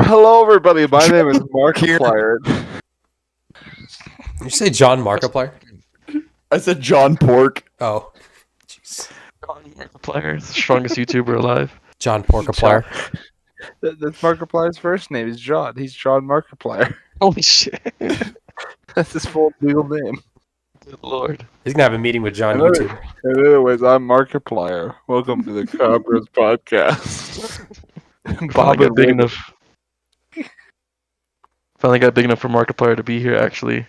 Hello, everybody. My name is Markiplier. Did you say John Markiplier? I said John Pork. Oh. Jeez. John Markiplier, the strongest YouTuber alive. John Porkiplier. That's Markiplier's first name. He's John. He's John Markiplier. Holy shit. That's his full legal name. Good lord. He's gonna have a meeting with John Hello. YouTube. And anyways, I'm Markiplier. Welcome to the Cobras podcast. Finally got big enough. Finally got big enough for Markiplier to be here, actually.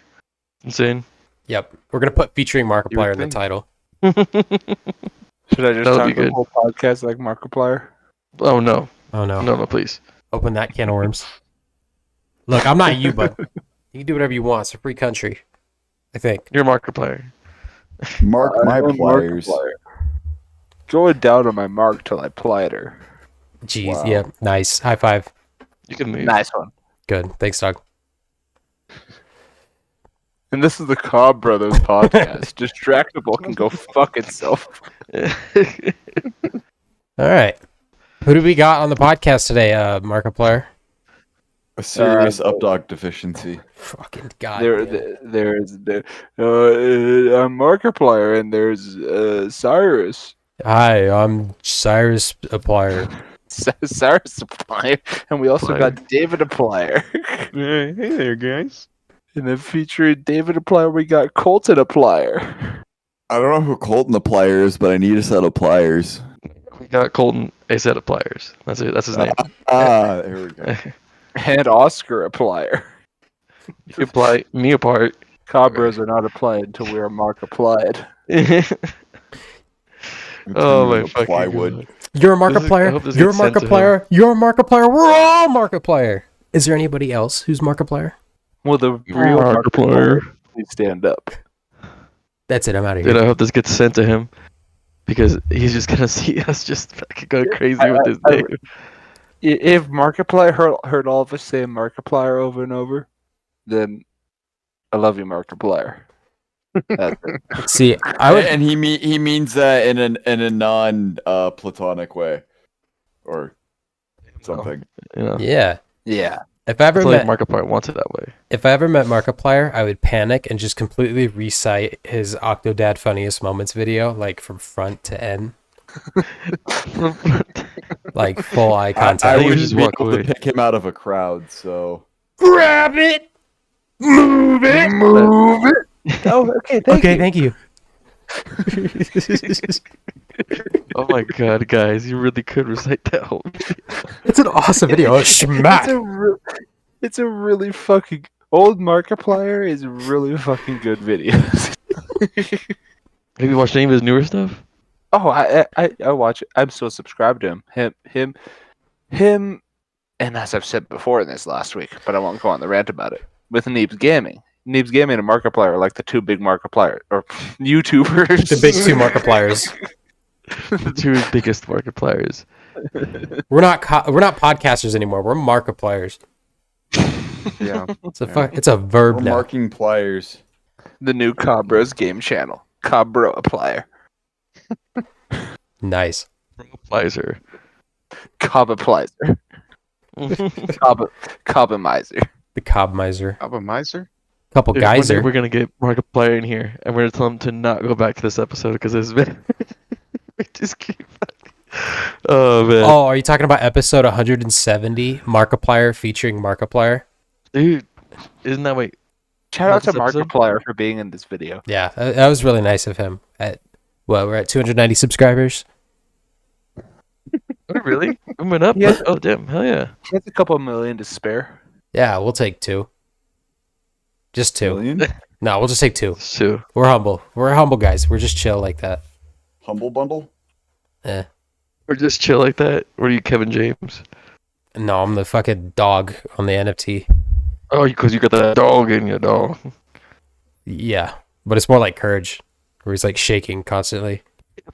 Insane. Yep. We're gonna put featuring Markiplier in the title. Should I just That'll talk be the good. whole podcast like Markiplier? Oh no. Oh no. No, please. Open that can of worms. Look, I'm not you, but you can do whatever you want. It's a free country. I think. You're Markiplier. Mark my I'm pliers. Markiplier. Going down on my mark till I plied her. Jeez, Wow. yeah. Nice. High five. You can move. Nice one. Good. Thanks, Doug. And this is the Cobb Brothers podcast. Distractable can go fuck itself. All right. Who do we got on the podcast today, Markiplier? A serious updog deficiency. Fucking god. There's I'm Markiplier and there's Cyrus. Hi, I'm Cyrus Applier. Cyrus Applier, and we also Applier. got David Applier. Hey there, guys. And then featuring David Applier, we got Colton Applier. I don't know who Colton the plier is, but I need a set of pliers. We got Colton a set of pliers. That's it. That's his name. There we go. And Oscar Applier. You can ply me apart. Cobras are not applied until we are Mark applied. Oh my fucking plywood. God. You're a I Markiplier. hope this You're a gets sent to him. Markiplier. You're a Markiplier. We're all Markiplier. Is there anybody else who's Markiplier? Well, the real Markiplier, please stand up. That's it. I'm out of Dude, here. I hope this gets sent to him because he's just gonna see us just fucking go crazy with his name. If Markiplier heard all of us say Markiplier over and over, then I love you, Markiplier. That's it. See, I would. And he means that in a non platonic way, or something. You know, Yeah. Yeah. If I I ever feel like met, Markiplier wants it that way. if I ever met Markiplier, I would panic and just completely recite his Octodad funniest moments video, like from front to end, like full eye I contact. would would just just be walk able away. to pick him out of a crowd. So Grab it, move it, Move it. Oh, okay. Thank you. Oh my god, guys, you really could recite that whole video. It's an awesome video. Smack. It's a really fucking old Markiplier is really fucking good videos. Have you watched any of his newer stuff? Oh, I watch it. I'm so subscribed to him. Him, and as I've said before in this last week, but I won't go on the rant about it. With Neebs Gaming. Neebs Gaming and Markiplier are like the two big Markiplier or YouTubers. The big two Markipliers. The two biggest Markipliers. We're not podcasters anymore. We're Markipliers. Yeah. It's a verb we're now. marking pliers. The new Cobras game channel. Cobra Applier. Nice. Markiplier. Cob-Applizer. Cob-Mizer. The Cobb Miser. Albemizer? Couple Dude, one day geyser. we're gonna get Markiplier in here, and we're gonna tell him to not go back to this episode because it's been. We just keep. Oh man. Oh, are you talking about episode 170? Markiplier featuring Markiplier? Dude, isn't that wait? Shout out to This episode? Markiplier for being in this video. Yeah, that was really nice of him. We're at 290 subscribers. Oh, really? We went up. Yeah. Oh damn! Hell yeah! He has a couple million to spare. Yeah, we'll take 2. Just 2. Million? No, we'll just take 2. So We're humble. We're humble guys. We're just chill like that. Humble bundle. Eh. we're just chill like that. What are you, Kevin James? No, I'm the fucking dog on the NFT. Oh, because you got that dog in your dog. Yeah, but it's more like Courage, where he's like shaking constantly.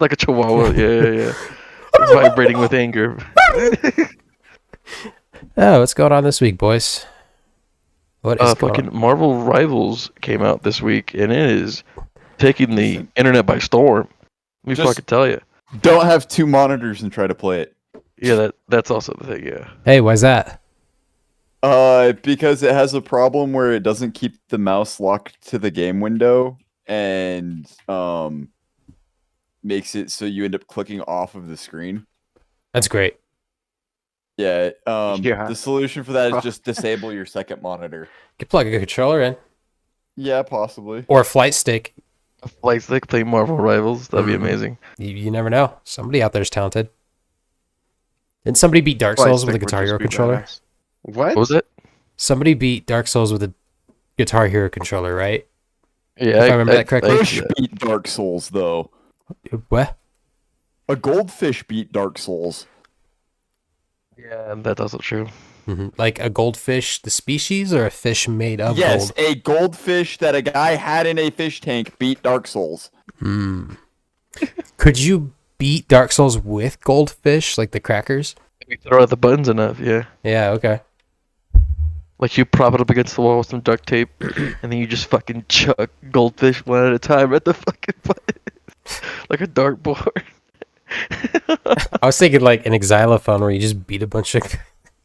Like a chihuahua. Yeah. Vibrating with anger. Oh, what's going on this week, boys? What is going Fucking on? Marvel Rivals came out this week, and it is taking the internet by storm. Let me Just- fucking tell you. Don't have 2 monitors and try to play it. Yeah, that's also the thing. Yeah. Hey, why's that? Because it has a problem where it doesn't keep the mouse locked to the game window and makes it so you end up clicking off of the screen. That's great. Yeah. Yeah. The solution for that is just disable your second monitor. You could plug a controller in Yeah, possibly. or a flight stick. A flight stick playing Marvel Rivals. That'd be Mhm. amazing. You never know. Somebody out there's talented. Didn't somebody beat Dark Souls with a Guitar Hero controller? What? What was it? Somebody beat Dark Souls with a Guitar Hero controller, right? Yeah, If I remember that correctly. Fish beat Dark Souls, though. What? A goldfish beat Dark Souls. yeah, that's also true. Like a goldfish, the species, or a fish made of Yes, gold? a goldfish that a guy had in a fish tank beat Dark Souls. Could you beat Dark Souls with goldfish, like the crackers? If you throw out the buttons enough, yeah. Yeah, okay. Like you prop it up against the wall with some duct tape, and then you just fucking chuck goldfish one at a time at the fucking button, like a dartboard. I was thinking like an xylophone where you just beat a bunch of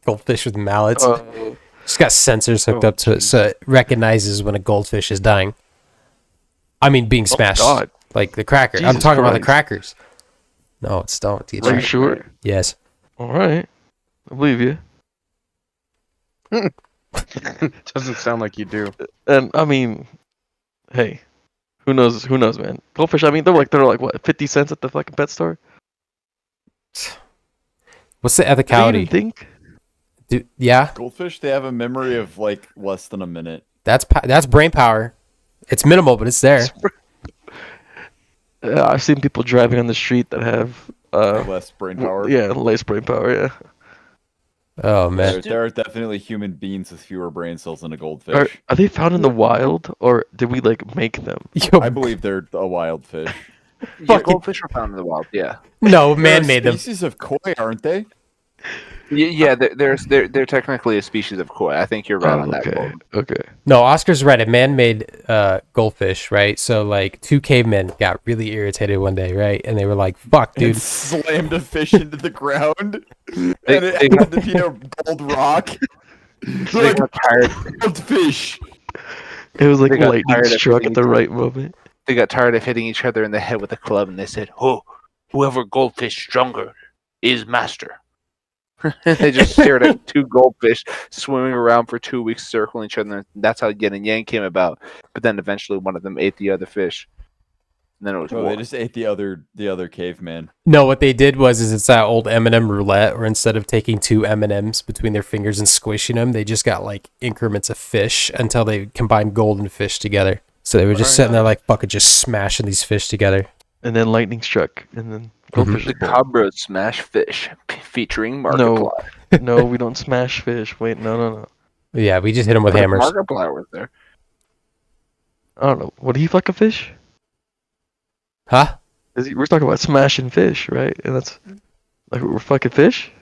goldfish with mallets. Oh, Just got sensors hooked up to it so it recognizes when a goldfish is dying. I mean, being smashed. God. Like the cracker. I'm Jesus talking about the Christ. crackers. No, it's don't. are you sure? Yes. All right, I believe you. Doesn't sound like you do. And I mean, hey, who knows? Who knows, man? Goldfish. I mean, they're like what, 50 cents at the fucking pet store? What's the Do they even ethicality? think? Yeah, Goldfish, they have a memory of like less than a minute. that's brain power. It's minimal, but it's there. I've seen people driving on the street that have Less brain power. yeah, less brain power. Yeah. Oh man. There are definitely human beings with fewer brain cells than a Are, goldfish. are they found in the wild, or did we like make them? Yo, I believe they're a wild fish. Yeah, Fucking- goldfish are found in the wild. Yeah. no, They're man a made them. Species of koi, aren't they? Yeah, they're technically a species of koi. I think you're right on that. Okay. Gold. Okay. No, Oscar's right. A man-made goldfish, right? So like two cavemen got really irritated one day, right? And they were like, "Fuck, Dude, dude." slammed a fish into the ground, and They it had to be a gold rock. They got tired. Goldfish. It was like They got lightning tired of struck hitting at the each right moment. They got tired of hitting each other in the head with a club, and they said, "Oh, whoever goldfish stronger is master." They just stared at two goldfish swimming around for 2 weeks, circling each other. And that's how yin and yang came about. But then eventually, one of them ate the other fish. And then it was Oh, war. they just ate the other caveman. No, what they did was it's that old M&M roulette, where instead of taking two M&Ms between their fingers and squishing them, they just got like increments of fish until they combined gold and fish together. So they were just sitting there like fucking just smashing these fish together. And then lightning struck, and then goldfish The was born. Cobra Smash Fish featuring Markiplier. No, we don't smash fish. Wait, no. Yeah, we just hit them with What if hammers. Markiplier was there. I don't know. Would he fuck a fish? Huh? We're talking about smashing fish, right? And that's like we're fucking fish.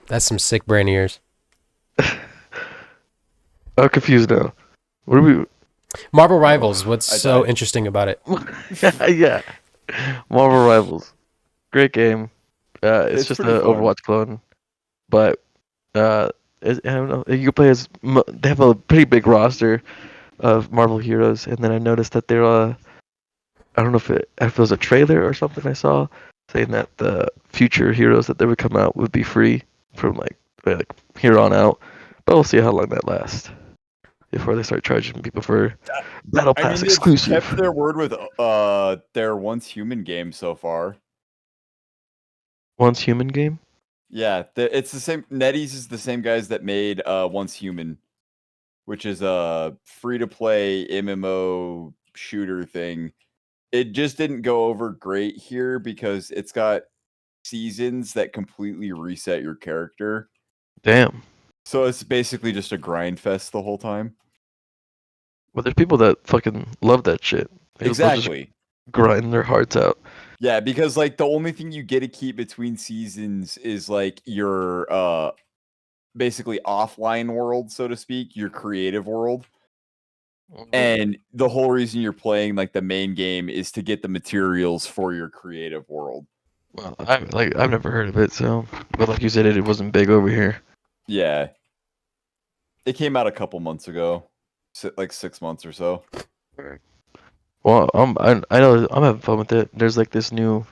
That's some sick brain ears. I'm confused now. What are we? Marvel Rivals, what's I so died. interesting about it? Yeah, Marvel Rivals, great game. It's It's just an pretty fun. Overwatch clone, but I don't know. You can play as they have a pretty big roster of Marvel heroes, and then I noticed that they're I don't know if it was a trailer or something I saw saying that the future heroes that they would come out would be free from like here on out, but we'll see how long that lasts before they start charging people for Battle I Pass mean, they've exclusive. kept their word with their Once Human game so far. Once Human game. Yeah, it's the same. NetEase is the same guys that made Once Human, which is a free-to-play MMO shooter thing. It just didn't go over great here because it's got seasons that completely reset your character. Damn. So it's basically just a grind fest the whole time. Well, there's people that fucking love that shit. They'll just Exactly. grind their hearts out. Yeah, because like the only thing you get to keep between seasons is like your basically offline world, so to speak, your creative world. And the whole reason you're playing like the main game is to get the materials for your creative world. Well, I've never heard of it, so but like you said, it wasn't big over here. Yeah. It came out a couple months ago, like 6 months or so. Well, I know I'm having fun with it. There's like this new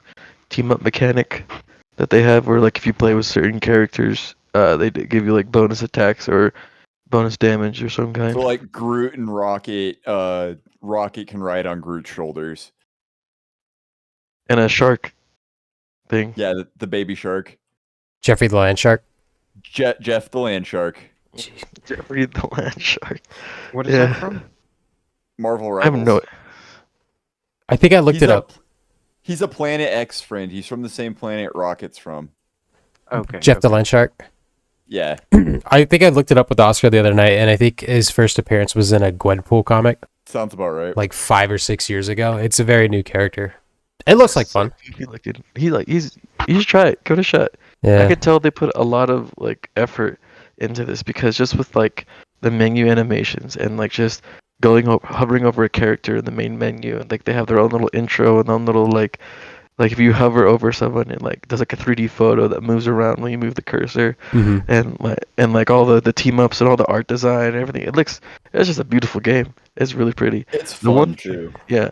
team up mechanic that they have where like if you play with certain characters, they give you like bonus attacks or bonus damage or some kind. So like Groot and Rocket, Rocket can ride on Groot's shoulders. And a shark thing. Yeah, the baby shark. Jeffrey the Land Shark. Jeff the land shark. Jeffrey the land shark. What is Yeah. that from? Marvel I have Rivals. no. I think I looked He's it up. He's a Planet X friend. He's from the same planet Rocket's from. Okay. Jeff the okay. Land Shark. Yeah. I think I looked it up with Oscar the other night, and I think his first appearance was in a Gwenpool comic Sounds about right. like 5 or 6 years ago. It's a very new character. It looks like fun. You should try it. Give it a shot. I Yeah. could tell they put a lot of like effort into this because just with like the menu animations and like just hovering over a character in the main menu, and like they have their own little intro and own little like if you hover over someone and like there's like a 3D photo that moves around when you move the cursor, Mhm. and like all the team ups and all the art design and everything. It's just a beautiful game. It's really pretty. It's The fun one- too. Yeah.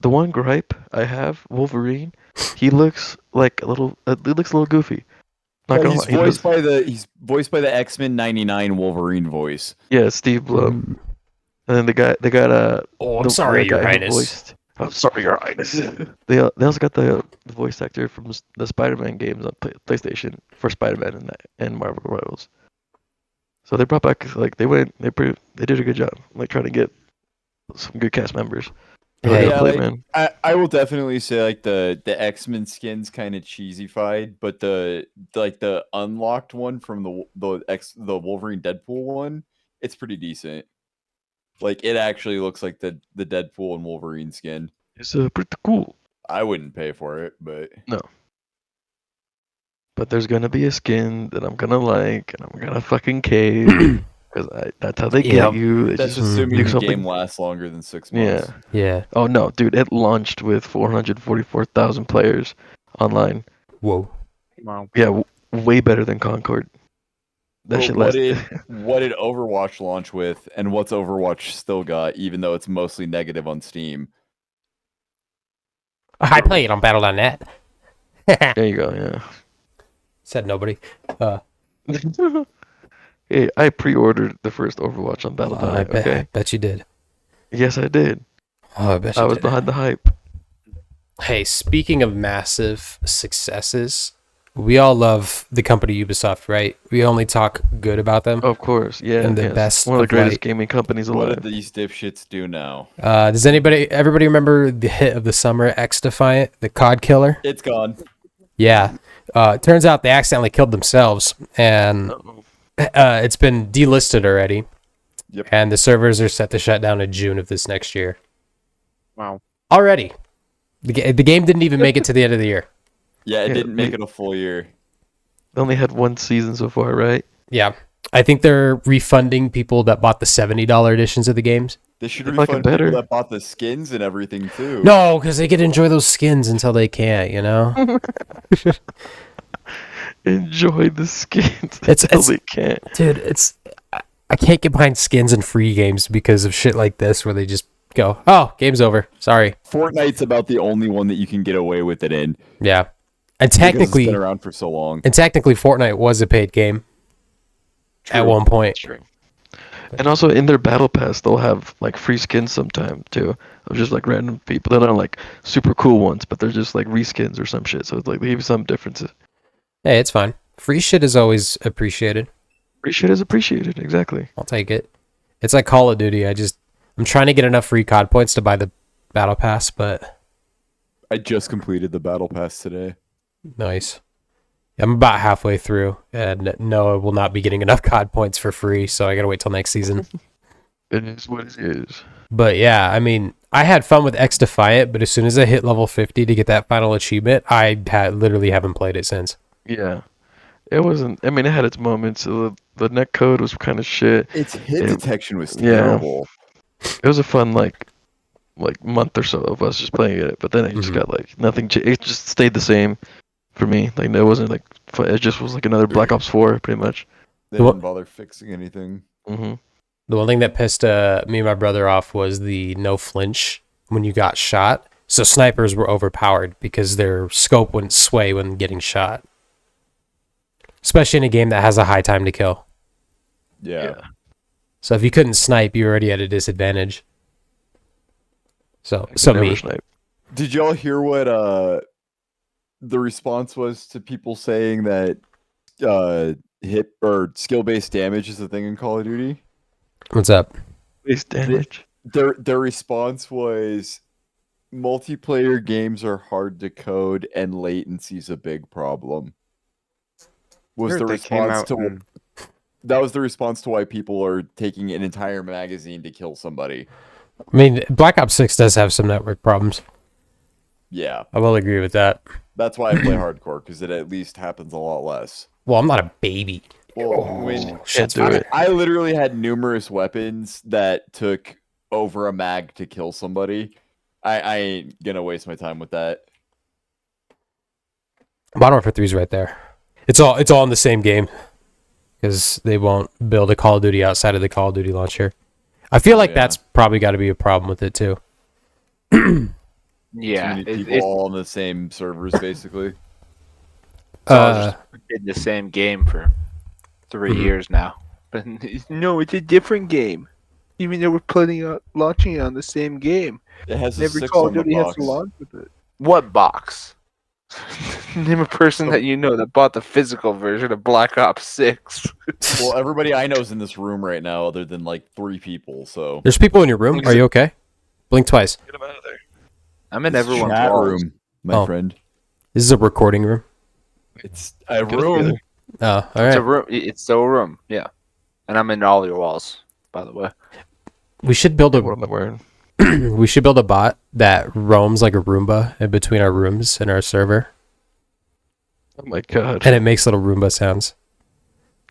The one gripe I have, Wolverine, he looks like a little. He looks a little goofy. Not Yeah, gonna he's lie, he voiced does- he's voiced by the X-Men 99 Wolverine voice. Yeah, Steve Blum. And then they got Oh, I'm the sorry, guy Your who Highness. voiced- I'm sorry, Your Highness. They also got the voice actor from the Spider-Man games on PlayStation for Spider-Man and Marvel Rivals. So they brought back like they did a good job like trying to get some good cast members. Hey. Yeah, play, like, man. I will definitely say like the X-Men skin's kind of cheesy-fied, but the unlocked one from the Wolverine Deadpool one, it's pretty decent. Like it actually looks like the Deadpool and Wolverine skin. It's pretty cool. I wouldn't pay for it, but But there's gonna be a skin that I'm gonna like, and I'm gonna fucking cave because that's how they Yeah. get you. They that's just assuming do the something- game lasts longer than 6 months. Yeah. Yeah. Oh no, dude! It launched with 444,000 players online. Whoa. Wow. Yeah, way better than Concord. That But shit what lasted. what did Overwatch launch with, and what's Overwatch still got, even though it's mostly negative on Steam? I play it on Battle.net. There you go. Yeah. Said nobody. Hey, I pre-ordered the first Overwatch on I Battle.net. bet, Okay. I bet you did. Yes, I did. Oh, I bet you I was did. behind the hype. Hey, speaking of massive successes, we all love the company Ubisoft, right? We only talk good about them. Of course. Yeah. And the yes. best One of the of greatest light. gaming companies What alive. did these dipshits do now? Does everybody remember the hit of the summer, XDefiant, the COD killer? It's gone. Yeah. It turns out they accidentally killed themselves, and it's been delisted already. Yep. And the servers are set to shut down in June of this next year. Wow. Already. The game didn't even make it to the end of the year. Yeah, it Yeah, didn't make they- it a full year. They only had one season so far, right? Yeah. I think they're refunding people that bought the $70 editions of the games. They should They're fucking refund better. people that bought the skins and everything too. No, because they get to enjoy those skins until they can't, you know? Enjoy the skins. It's- until it's- they can't. Dude, I can't get behind skins in free games because of shit like this where they just go, oh, game's over. Sorry. Fortnite's about the only one that you can get away with it in. Yeah. And because technically, it's been around for so long. Fortnite was a paid game at True. one point. True. And also in their battle pass, they'll have like free skins sometime too, of just like random people. They're not like super cool ones, but they're just like reskins or some shit. So it's like they give you some differences. Hey, it's fine. Free shit is always appreciated. Free shit is appreciated, exactly. I'll take it. It's like Call of Duty. I'm trying to get enough free COD points to buy the battle pass, but I just completed the battle pass today. nice. I'm about halfway through, and no, I will not be getting enough COD points for free, so I gotta wait till next season. It is what it is. But yeah, I mean, I had fun with XDefiant, but as soon as I hit level 50 to get that final achievement, I literally haven't played it since. Yeah. It wasn't. I mean, it had its moments. The net code was kind of shit. Its hit Yeah. detection was Yeah. terrible. It was a fun like month or so of us just playing it, but then it just Mhm. got like nothing. It just stayed the same for me. Like it wasn't like fun. It just was like another Black Ops 4, pretty much. They What- didn't bother fixing anything. Mm-hmm. The one thing that pissed me and my brother off was the no flinch when you got shot. So snipers were overpowered because their scope wouldn't sway when getting shot. Especially in a game that has a high time to kill. Yeah. So if you couldn't snipe, you were already at a disadvantage. So Never me. snipe. Did y'all hear what the response was to people saying that hit or skill-based damage is a thing in Call of Duty? What's up? Base damage. Their response was multiplayer games are hard to code and latency's a big problem. Was Heard the they came response out to and- that was the response to why people are taking an entire magazine to kill somebody. I mean, Black Ops 6 does have some network problems. Yeah, I will agree with that. that's why I play hardcore, because it at least happens a lot less. Well, I'm not a baby. Well, when Can't Shots do fired. it. I literally had numerous weapons that took over a mag to kill somebody. I ain't gonna waste my time with that. Modern Warfare 3 is right there. It's all in the same game because they won't build a Call of Duty outside of the Call of Duty launcher. I feel like Yeah. that's probably got to be a problem with it too. Yeah, Too many people it's all on the same servers, basically. all just in the same game for 3 Mhm. years now. But no, it's a different game. Even though we're launching it on the same game. It has a Every 6 Call on of the Duty has box. to launch with it. What box? Name a person that you know that bought the physical version of Black Ops 6. Well, everybody I know is in this room right now, other than like 3 people. So There's people in your room. Are you okay? Blink twice. Get him out of there. I'm in This is everyone's chat walls. room, my Oh. friend. This is a recording room. It's a Get us room. together. Oh, all It's a right. room. It's still a room. Yeah, and I'm in all your walls. By the way, We should build What a am I wearing? we should build a bot that roams like a Roomba in between our rooms in our server, Oh my god. and it makes little Roomba sounds.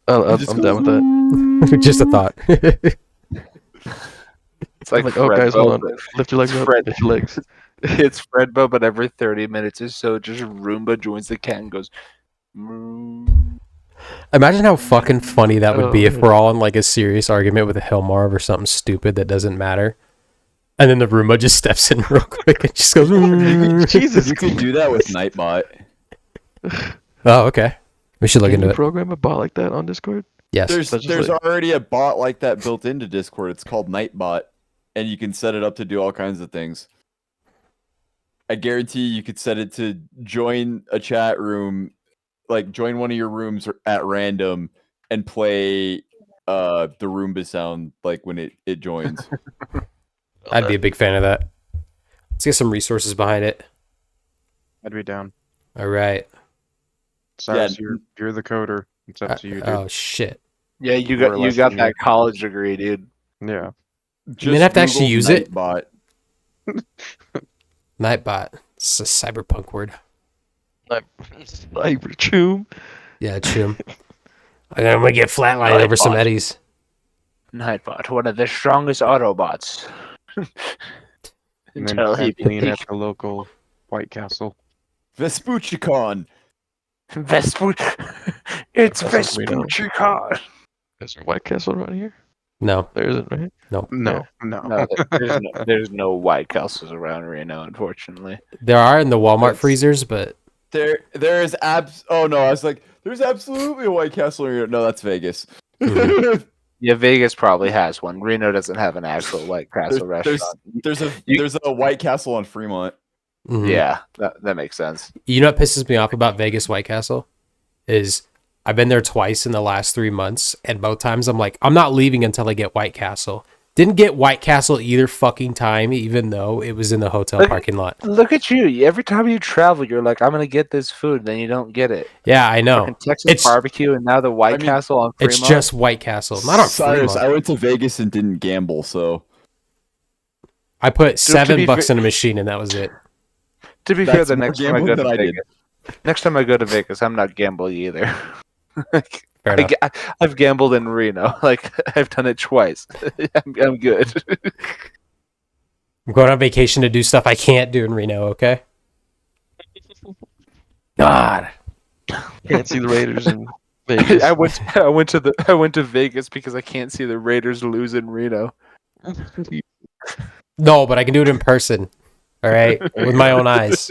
I'm Just down with that. Just a thought. it's like, oh Fredbo, guys, hold on. but- Lift your legs it's up. Fred- Lift your legs. It's Fredbo, but every 30 minutes or so, just Roomba joins the cat and goes. "Mm." Imagine how fucking funny that would be Oh, if man. we're all in like a serious argument with a Hillmarv or something stupid that doesn't matter. And then the Roomba just steps in real quick and just goes. Jesus. You could do that with Nightbot. Oh, okay. We should look Can into you it. program a bot like that on Discord? Yes. There's That's just there's like- already a bot like that built into Discord. It's called Nightbot, and you can set it up to do all kinds of things. I guarantee you could set it to join a chat room, like join one of your rooms at random and play the Roomba sound like when it joins. I'd be a big fan of that. Let's get some resources behind it. I'd be down. All right. Cyrus, you're the coder. It's up to you, dude. Oh shit. Yeah, you More or got less that than you. college degree, dude. Yeah. didn't have to actually Google use it? Nightbot. Nightbot. It's a cyberpunk word. Cyber choom. Yeah, chum. I'm gonna get flatlined over some Nightbot. eddies. Nightbot, one of the strongest Autobots. And then Until he trampoline at the local White Castle. Vespucci-Con. It's That's Reno. Vespucci-Con. Is there White Castle around here? No. There isn't, right? No, No, there's no White Castles around Reno, unfortunately. There are in the Walmart That's- freezers, but There is oh no, I was like, there's absolutely a White Castle here. No, that's Vegas. Yeah, Vegas probably has one. Reno doesn't have an actual White Castle there's restaurant. there's a White Castle on Fremont. mhm. Yeah, that makes sense. You know what pisses me off about Vegas White Castle is I've been there twice in the last 3 months, and both times I'm like, I'm not leaving until I get White Castle. Didn't get White Castle either fucking time, even though it was in the hotel Look- parking lot. Look at you. Every time you travel, you're like, I'm going to get this food. Then you don't get it. Yeah, I know. Fucking Texas It's- barbecue and now the White I mean, Castle on Fremont. It's just White Castle, not on Cyrus, Fremont. I went to Vegas and didn't gamble, so I put to be $7 fa- in a machine, and that was it. To be fair, That's the more next time I go gambling to than I did. Vegas, next time I go to Vegas, I'm not gambling either. Like, Fair enough. I've gambled in Reno. Like I've done it twice. I'm good. I'm going on vacation to do stuff I can't do in Reno, okay? God. Can't see the Raiders and Vegas. I went to Vegas because I can't see the Raiders lose in Reno. No, but I can do it in person. All right, with my own eyes.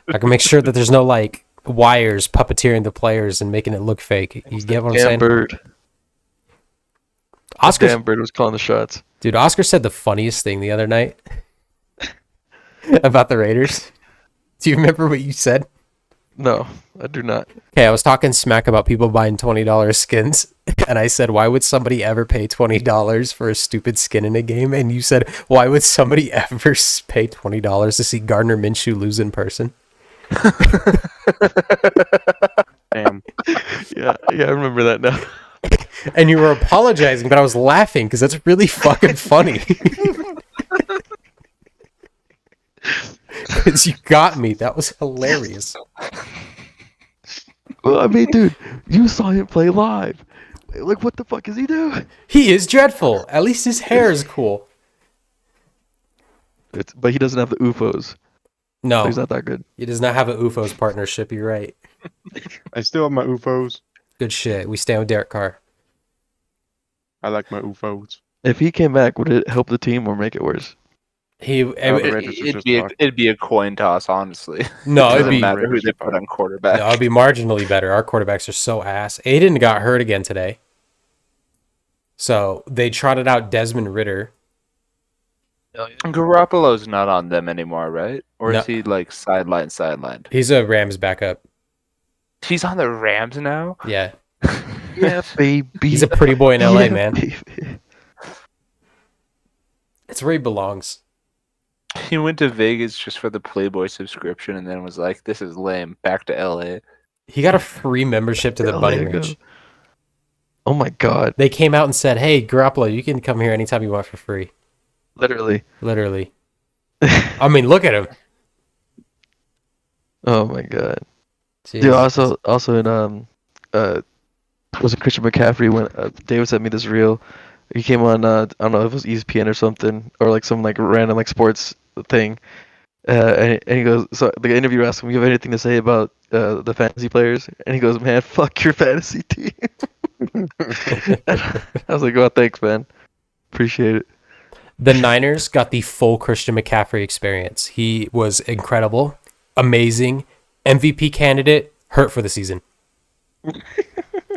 I can make sure that there's no like wires puppeteering the players and making it look fake. You get what I'm Damn saying? bird. Oscar, Damn bird was calling the shots. dude, Oscar said the funniest thing the other night about the Raiders. Do you remember what you said? No, I do not. Okay, I was talking smack about people buying $20 skins, and I said, why would somebody ever pay $20 for a stupid skin in a game? And you said, why would somebody ever pay $20 to see Gardner Minshew lose in person? Damn. Yeah, I remember that now. And you were apologizing, but I was laughing because that's really fucking funny. Because you got me. That was hilarious. Well, I mean, dude, you saw him play live. Like, what the fuck is he doing? He is dreadful. At least his hair is cool. But he doesn't have the UFOs. So No, he's not that good. he does not have an UFOs partnership. You're right. I still have my UFOs. Good shit. We stand with Derek Carr. I like my UFOs. If he came back, would it help the team or make it worse? He the Raiders are just fucked. It'd be a coin toss, honestly. no, It it'd doesn't be matter who Raiders they are put fucked. on quarterback. no, it'd be marginally better. Our quarterbacks are so ass. Aiden got hurt again today, so they trotted out Desmond Ritter. Garoppolo's not on them anymore, right? Or No. is he like sidelined? He's a Rams backup. He's on the Rams now. Yeah, Yeah, baby. he's a pretty boy in LA, Yeah, man. baby. It's where he belongs. He went to Vegas just for the Playboy subscription, and then was like, "This is lame." Back to LA. He got a free membership to the LA Bunny go. Ranch. Oh my god. They came out and said, "Hey, Garoppolo, you can come here anytime you want for free." Literally. Literally. I mean, look at him. Oh my god. Jeez. Dude, also in was it Christian McCaffrey when David sent me this reel. He came on I don't know if it was ESPN or something or like some like random like sports thing. And he goes, so the interviewer asked him, "You have anything to say about the fantasy players?" And he goes, "Man, fuck your fantasy team." I was like, "Oh, thanks, man. Appreciate it." The Niners got the full Christian McCaffrey experience. He was incredible, amazing, MVP candidate, hurt for the season.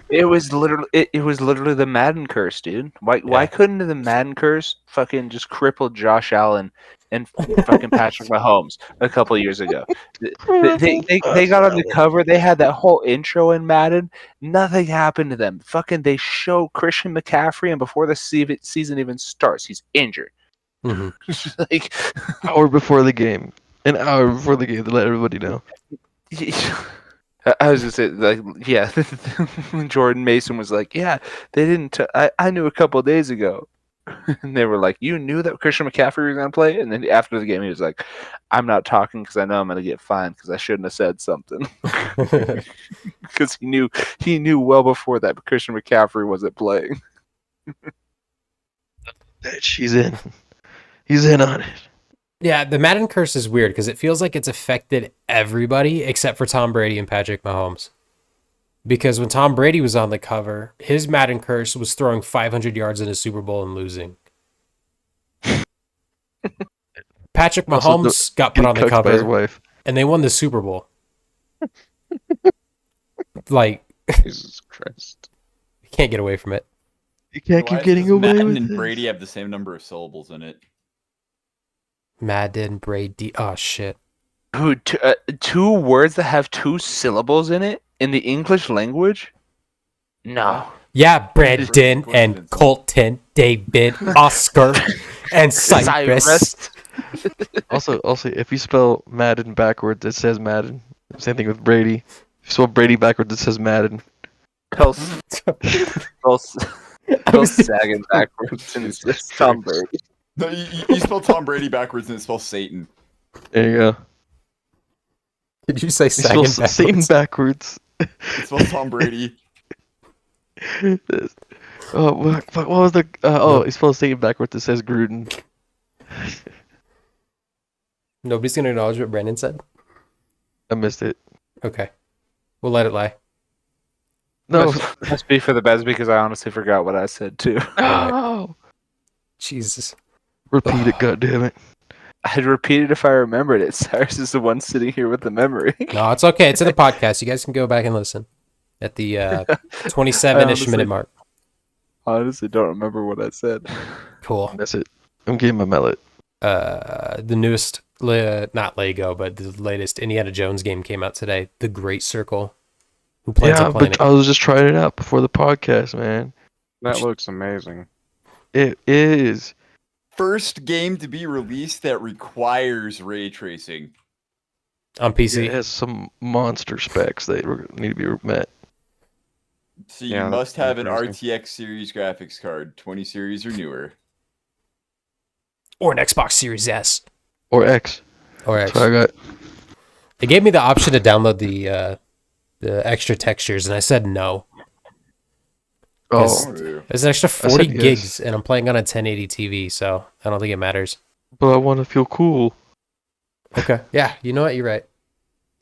It was literally the Madden curse, dude. Why couldn't the Madden curse fucking just cripple Josh Allen and fucking Patrick Mahomes a couple years ago? They got on the cover. They had that whole intro in Madden. Nothing happened to them. Fucking they show Christian McCaffrey, and before the season even starts, he's injured. Mm-hmm. Like Hour before the game. An hour before the game to let everybody know. I was just saying, like, yeah. Jordan Mason was like, yeah, they didn't. I knew a couple of days ago, and they were like, you knew that Christian McCaffrey was gonna play, and then after the game, he was like, I'm not talking because I know I'm gonna get fined because I shouldn't have said something because he knew well before that Christian McCaffrey wasn't playing. She's in. He's in on it. Yeah, the Madden curse is weird because it feels like it's affected everybody except for Tom Brady and Patrick Mahomes. Because when Tom Brady was on the cover, his Madden curse was throwing 500 yards in a Super Bowl and losing. Patrick Also, Mahomes got put Getting on the cooked by his cover wife. and they won the Super Bowl. Like, Jesus Christ. you can't get away from it. You can't Why keep getting does away Madden with and this. Brady have the same number of syllables in it? Madden, Brady. Oh, shit. Dude, two words that have two syllables in it in the English language? No. Yeah, Brandon and Colton, David, Oscar, and Cyrus. Also, if you spell Madden backwards, it says Madden. Same thing with Brady. If you spell Brady backwards, it says Madden. Spell sagging backwards and it's Tom Brady. No, you spell Tom Brady backwards and it spells Satan. There you go. Did you say You spell second Satan backwards. It spells Tom Brady. Oh, what was the... he spells Satan backwards. It says Gruden. Nobody's going to acknowledge what Brandon said? I missed it. Okay. We'll let it lie. No. Must be for the best because I honestly forgot what I said too. No. Jesus. Repeat it, goddammit. I'd repeat it if I remembered it. Cyrus is the one sitting here with the memory. No, it's okay. It's in the podcast. You guys can go back and listen at the 27-ish minute mark. Honestly don't remember what I said. Cool. That's it. I'm getting my mallet. The newest, not Lego, but the latest Indiana Jones game came out today. The Great Circle. Who plans Yeah, on playing but it? I was just trying it out before the podcast, man. That looks amazing. It is. First game to be released that requires ray tracing. On PC. It has some monster specs that need to be met. So you Yeah, must that's have an crazy. RTX series graphics card, 20 series or newer. Or an Xbox Series S. Or X. Or That's X. what I got. They gave me the option to download the extra textures, and I said no. Oh, There's an extra 40 yes. gigs, and I'm playing on a 1080 TV, so I don't think it matters. but I want to feel cool. Okay. Yeah, you know what? You're right.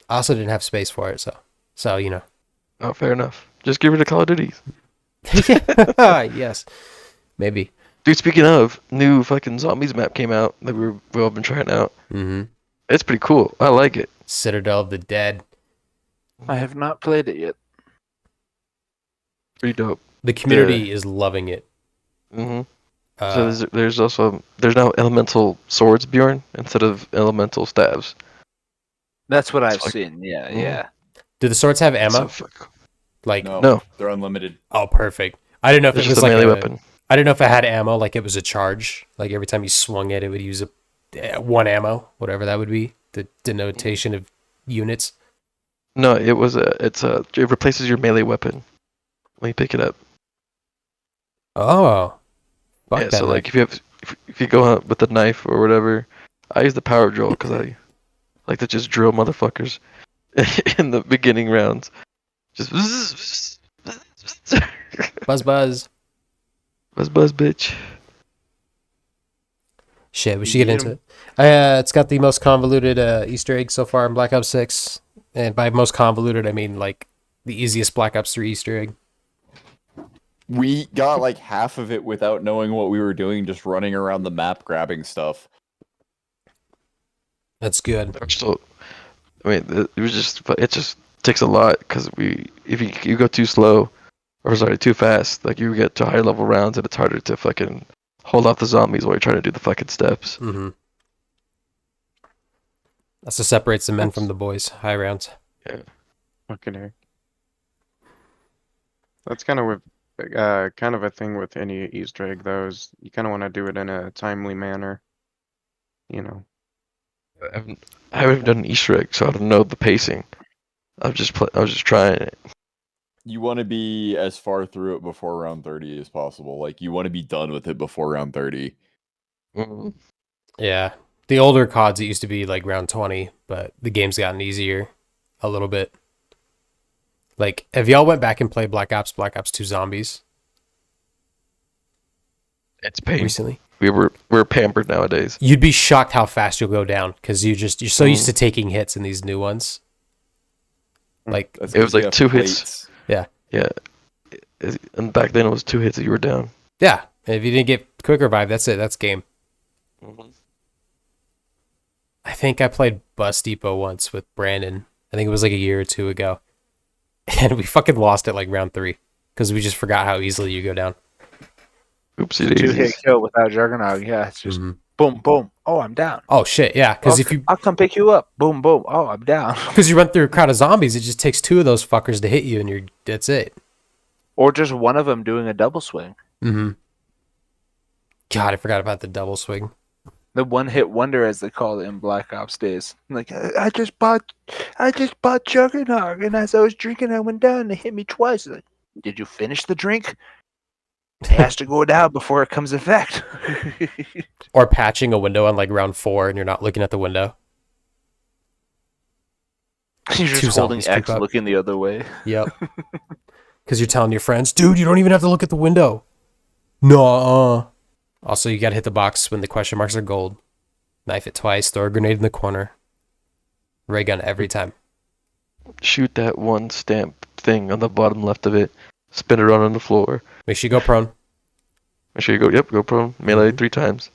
I also didn't have space for it, so you know. Oh, fair enough. Just give it to Call of Duty. Yes. Maybe. Dude, speaking of, new fucking zombies map came out that we've all been trying out. Mm-hmm. It's pretty cool. I like it. Citadel of the Dead. I have not played it yet. Pretty dope. The community is loving it. Mm-hmm. So there's now elemental swords, Bjorn, instead of elemental staves. That's what It's I've like- seen. Yeah, Mhm. yeah. do the swords have ammo? So Like, No, they're unlimited. oh, perfect. I didn't know if it's it just was a like melee weapon. I didn't know if it had ammo, like it was a charge. Like every time you swung it, it would use one ammo, whatever that would be. The denotation of units. No, it replaces your melee weapon when you pick it up. Oh. Fuck Yeah, that. so man. like if you go out with a knife or whatever, I use the power drill because I like to just drill motherfuckers in the beginning rounds. Just Buzz, buzz, bitch. Shit, we should get into it. It's got the most convoluted Easter egg so far in Black Ops 6. And by most convoluted, I mean like the easiest Black Ops 3 Easter egg. We got like half of it without knowing what we were doing, just running around the map grabbing stuff. That's good. So, I mean, it just takes a lot because if you go too slow, or sorry, too fast, like you get to higher level rounds and it's harder to fucking hold off the zombies while you're trying to do the fucking steps. Mm-hmm. That's what separates the men from the boys. High rounds. Fucking heck. That's kind of a thing with any Easter egg, though, is you kind of want to do it in a timely manner. You know. I haven't done an Easter egg, so I don't know the pacing. I was just trying it. You want to be as far through it before round 30 as possible. Like, you want to be done with it before round 30. Mhm. Yeah. The older CODs, it used to be like round 20, but the game's gotten easier a little bit. Like, have y'all went back and played Black Ops 2 Zombies It's pain. recently? We're pampered nowadays. You'd be shocked how fast you'll go down because you're so used to taking hits in these new ones. Like, That's It was 'cause you like have 2 hits. plates. Yeah. And back then it was 2 hits that you were down. yeah, if you didn't get quick revive, that's it. That's game. I think I played Bus Depot once with Brandon. I think it was like a year or two ago. And we fucking lost it like round 3 because we just forgot how easily you go down. Oopsie 2-hit daisies. kill without Juggernaut. Yeah, it's just boom, boom. Oh, I'm down. Oh shit, yeah. Because if you I'll come pick you up. Boom, boom. Oh, I'm down. because you run through a crowd of zombies, it just takes 2 of those fuckers to hit you, and that's it. Or just one of them doing a double swing. Mm-hmm. God, I forgot about the double swing. The one-hit wonder, as they call it in Black Ops days. Like I just bought Juggernaut, and as I was drinking, I went down and it hit me twice. Like, did you finish the drink? It has to go down before it comes effect. Or patching a window on like round 4, and you're not looking at the window. You're 2 just holding zombies creep X, up. looking the other way. Yep. Because you're telling your friends, dude, you don't even have to look at the window. No. Also, you gotta hit the box when the question marks are gold. Knife it twice. Throw a grenade in the corner. Ray gun every time. shoot that one stamp thing on the bottom left of it, spin it around on the floor. Make sure you go prone. Make sure you go prone, melee Mhm. 3 times.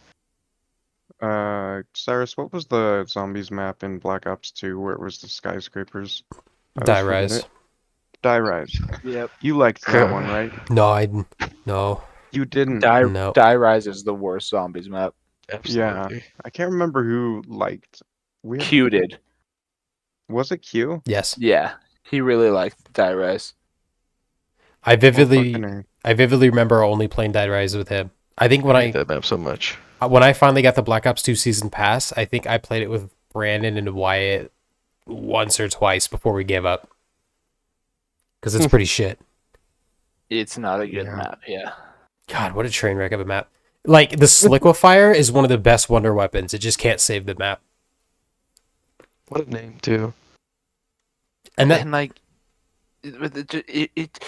Cyrus, what was the zombies map in Black Ops 2 where it was the skyscrapers? I Die always forget rise. it. Die Rise. Yep. You liked that one, right? No. You didn't. No. Die Rise is the worst zombies map. Yeah. Absolutely. I can't remember who liked. Q did. Was it Q? Yes. Yeah. He really liked Die Rise. I What vividly fucking remember only playing Die Rise with him. I think I hate that map so much. when I finally got the Black Ops 2 season pass, I think I played it with Brandon and Wyatt once or twice before we gave up. Because it's pretty shit. It's not a good Yeah. map, yeah. God, what a train wreck of a map. Like, the Sliquifier is one of the best wonder weapons. It just can't save the map. What a name, too. And that, And like it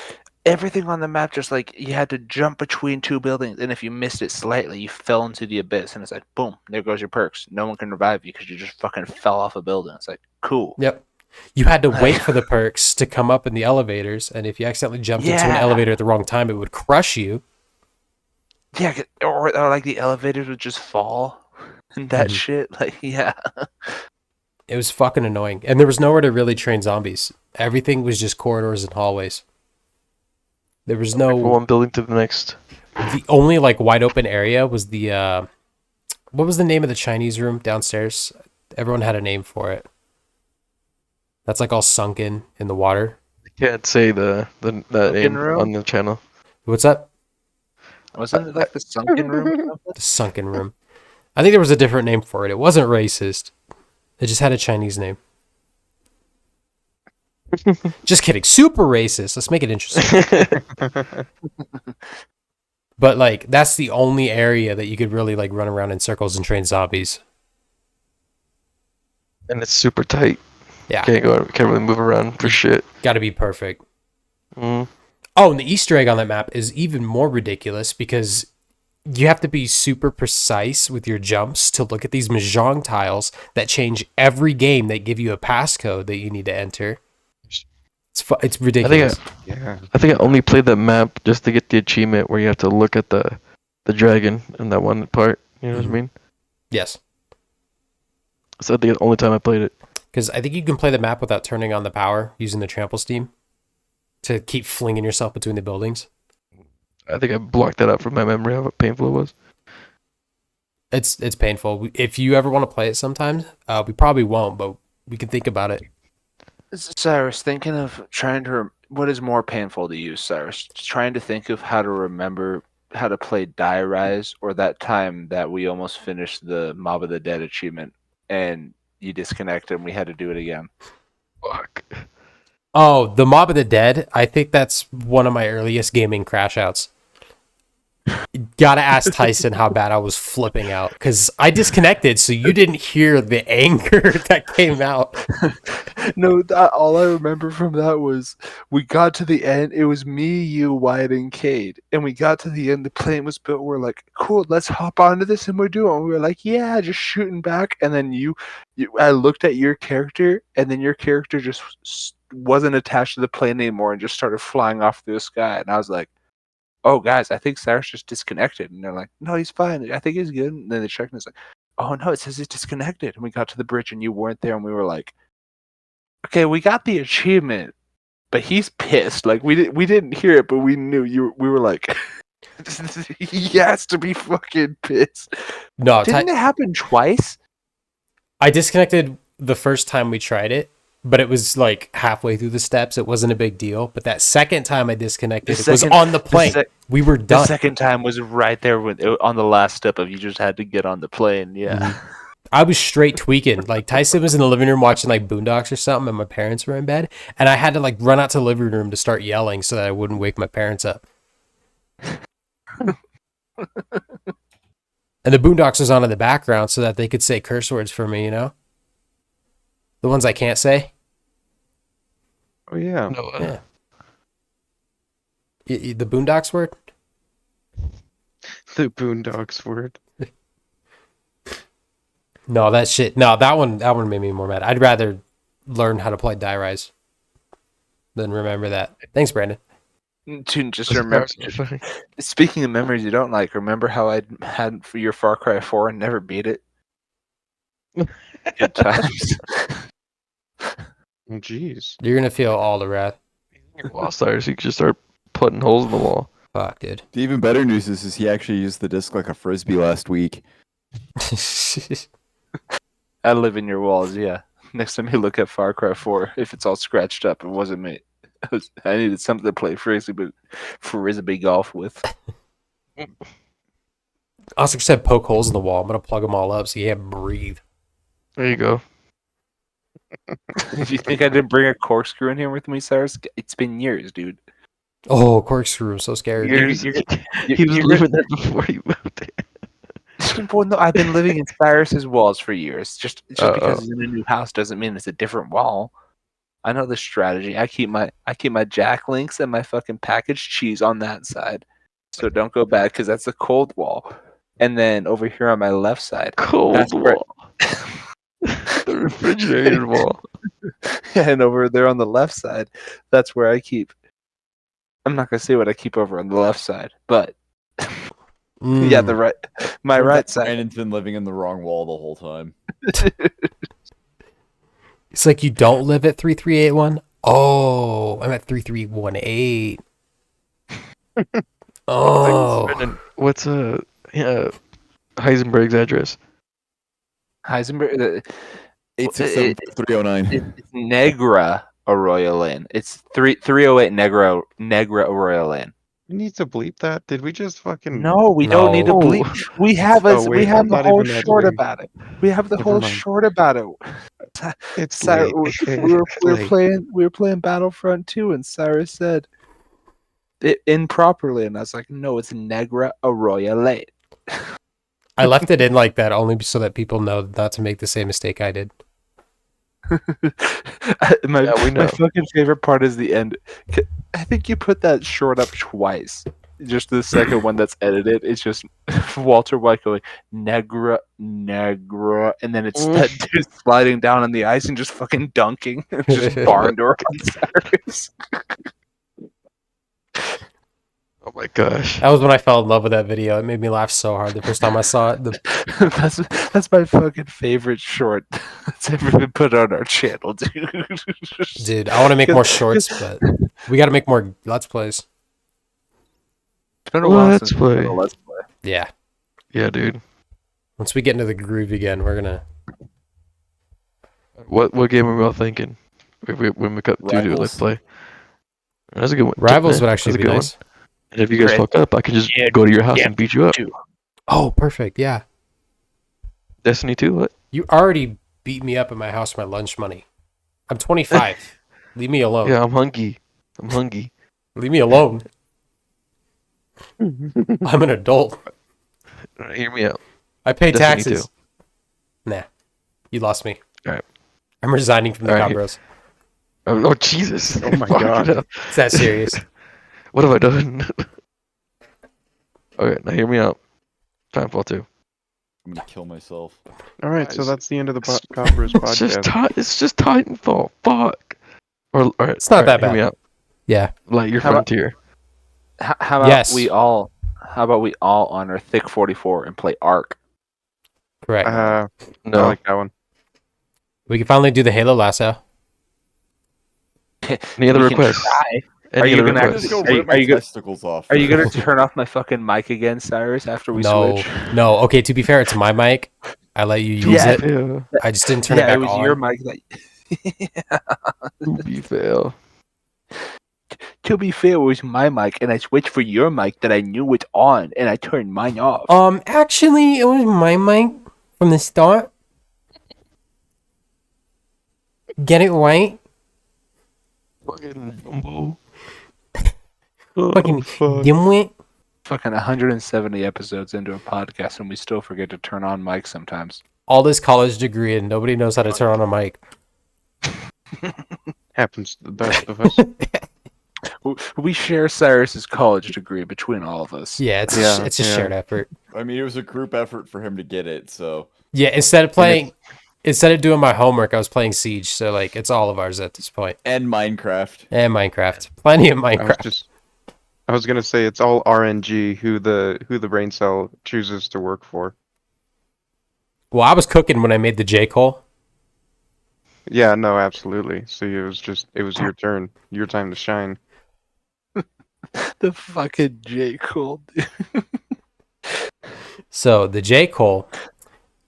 everything on the map just like you had to jump between two buildings, and if you missed it slightly, you fell into the abyss, and it's like boom, there goes your perks. No one can revive you because you just fucking fell off a building. It's like cool. yep. You had to wait for the perks to come up in the elevators, and if you accidentally jumped into an Yeah. elevator at the wrong time, it would crush you. Yeah, or like the elevators would just fall and that Mhm. shit. Like yeah, It was fucking annoying. And there was nowhere to really train zombies. Everything was just corridors and hallways. There was From no... one building to the next. The only, like, wide open area was the, what was the name of the Chinese room downstairs? Everyone had a name for it. That's, like, all sunken in the water. I can't say that name room? on the channel. What's that? wasn't it like the sunken room or something? The sunken room. I think there was a different name for it. It wasn't racist. It just had a Chinese name. Just kidding. Super racist. Let's make it interesting. But, like, that's the only area that you could really, like, run around in circles and train zombies. And it's super tight. Yeah. Can't really move around for shit. Got to be perfect. Mm. Oh, and the Easter egg on that map is even more ridiculous because you have to be super precise with your jumps to look at these mahjong tiles that change every game that give you a passcode that you need to enter. It's ridiculous. Yeah. I think I only played that map just to get the achievement where you have to look at the dragon in that one part. You know what I mean? Yes. So I think the only time I played it. Because I think you can play the map without turning on the power using the trample steam to keep flinging yourself between the buildings. I think I blocked that out from my memory how painful it was. It's painful. If you ever want to play it sometime, we probably won't, but we can think about it. Cyrus, thinking of trying to what is more painful to you, Cyrus? Trying to think of how to remember how to play Die Rise, or that time that we almost finished the Mob of the Dead achievement and you disconnected and we had to do it again. Fuck. Oh, the Mob of the Dead. I think that's one of my earliest gaming crash outs. Gotta ask Tyson how bad I was flipping out because I disconnected, so you didn't hear the anger that came out. No, all I remember from that was we got to the end. It was me, you, Wyatt, and Cade. And we got to the end. The plane was built. We're like, cool, let's hop onto this. And we're doing it. We were like, yeah, just shooting back. And then I looked at your character, and then your character just wasn't attached to the plane anymore and just started flying off through the sky. And I was like, oh, guys, I think Cyrus just disconnected. And they're like, no, he's fine. I think he's good. And then they checked, and it's like, oh, no, it says he's disconnected. And we got to the bridge, and you weren't there. And we were like, okay, we got the achievement, but he's pissed. Like we didn't hear it, but we knew you. We were like, he has to be fucking pissed. No, Didn't it happen twice? I disconnected the first time we tried it, but it was like halfway through the steps. It wasn't a big deal. But that second time I disconnected, it was on the plane. We were done. The second time was right there on the last step of you just had to get on the plane. Yeah. I was straight tweaking. Like Tyson was in the living room watching like Boondocks or something, and my parents were in bed, and I had to like run out to the living room to start yelling so that I wouldn't wake my parents up. And the Boondocks was on in the background so that they could say curse words for me, you know, the ones I can't say. Oh yeah. No, Yeah. The Boondocks word. The Boondocks word. No, that shit. No, that one made me more mad. I'd rather learn how to play Die Rise. then remember that. Thanks, Brandon. Just remember. Speaking of memories you don't like, remember how I had for your Far Cry 4 and never beat it? Good times. Oh, jeez. You're gonna feel all the wrath. Your wall Cyrus, you could just start putting holes in the wall. Fuck, dude. The even better news is he actually used the disc like a frisbee last week. I live in your walls, yeah. Next time you look at Far Cry 4, if it's all scratched up, it wasn't me. I needed something to play frisbee golf with. Oscar said poke holes in the wall. I'm gonna plug them all up so you can't breathe. There you go. Do you think I didn't bring a corkscrew in here with me, Cyrus? It's been years, dude. Oh, corkscrew! I'm so scared. He was living there before he moved in. Well, no, I've been living in Cyrus's walls for years. Just Uh-oh. because he's in a new house doesn't mean it's a different wall. I know the strategy. I keep my Jack Links and my fucking packaged cheese on that side, so don't go bad because that's a cold wall. And then over here on my left side, Cold that's where- wall. The refrigerated wall. and over there on the left side, that's where I keep. I'm not gonna say what I keep over on the left side, but yeah, the right, my right side. Brandon's been living in the wrong wall the whole time. It's like you don't live at 3381. Oh, I'm at 3318. Oh, Brendan, what's Heisenberg's address? Heisenberg. 867-309. It's Negra Arroyo Lane. It's 308 Negra Arroyo Lane. We need to bleep that? Did we just fucking... No, we don't need to No. bleep. We have Oh, wait, we have I'm the not whole even short editing. about it. We have the Never whole mind. short about it. It's Cyrus, late. we It's were late. playing Battlefront 2, and Cyrus said it improperly, and I was like, no, it's Negra Arroyo Lane. I left it in like that only so that people know not to make the same mistake I did. my Yeah, we know. fucking favorite part is the end. I think you put that short up twice. Just the second one that's edited, it's just Walter White going Negra, and then it's that dude sliding down on the ice and just fucking dunking, just barn door on Cyrus. Oh my gosh. That was when I fell in love with that video. It made me laugh so hard the first time I saw it. That's my fucking favorite short that's ever been put on our channel, dude. Dude, I want to make more shorts, but we got to make more Let's Plays. It's been a while Let's since we did play. a Let's Play. Yeah. Yeah, dude. Once we get into the groove again, we're gonna. What game are we all thinking? When we cut do Rivals. let's play. That's a good one. Rivals Yeah, would that's actually a be good one. nice. And if you guys Great. fuck up, I can just Yeah, go to your house yeah, and beat you up. too. Oh, perfect. Yeah. Destiny 2, what? You already beat me up at my house for my lunch money. I'm 25. Leave me alone. Yeah, I'm hungry. Leave me alone. I'm an adult. Alright, hear me out. I pay Destiny taxes. Nah. You lost me. Alright. I'm resigning from the Alright. Combros. Oh, Jesus. Oh my Fuck God. it up. It's that serious. What have I done? Okay, now hear me out. Timefall 2. I'm gonna kill myself. All right, so Guys, that's the end of the Coppers podcast. It's just Titanfall. Fuck. Alright, It's not that Hear me bad. out. Yeah. Light your How about- frontier. How about Yes. How about we all honor Thick 44 and play Ark? Correct. I No. like that one. We can finally do the Halo lasso. Any other We can requests? try. Any you other gonna requests? Just go Are you- rip my are you go- testicles off. Are you gonna turn off my fucking mic again, Cyrus? After we No. switch? No. Okay, to be fair, it's my mic. I let you use Yeah. it. Yeah. I just didn't turn Yeah, it back was on. your mic that. To be fair. To be fair, it was my mic, and I switched for your mic that I knew was on, and I turned mine off. Actually, it was my mic from the start. Get it right? Fucking Dumbo. Fucking fuck. dimwit. Fucking 170 episodes into a podcast, and we still forget to turn on mics sometimes. All this college degree and nobody knows how to turn on a mic. Happens to the best of us. We share Cyrus's college degree between all of us. Yeah, it's a Yeah. shared effort. I mean, it was a group effort for him to get it, so Yeah, instead of playing instead of doing my homework, I was playing Siege. So like, it's all of ours at this point. And Minecraft. And Minecraft, plenty of Minecraft. I was gonna say it's all RNG who the brain cell chooses to work for. Well, I was cooking when I made the J Cole. Yeah, no, absolutely. So it was your turn, your time to shine. The fucking J. Cole, dude. So the J Cole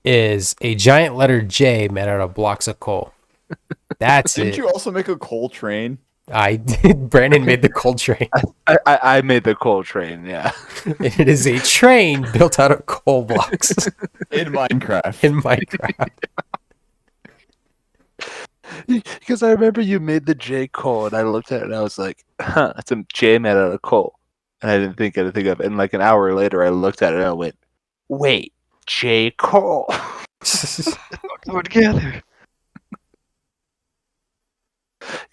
is a giant letter J made out of blocks of coal. That's Didn't it. you also make a coal train? I did. Brandon made the coal train. I made the coal train, yeah. It is a train built out of coal blocks In Minecraft. in Minecraft. Because I remember you made the J. Cole, and I looked at it and I was like, huh, that's a J made out of coal. And I didn't think anything of it. And like an hour later, I looked at it and I went, wait, J. Cole. Go together.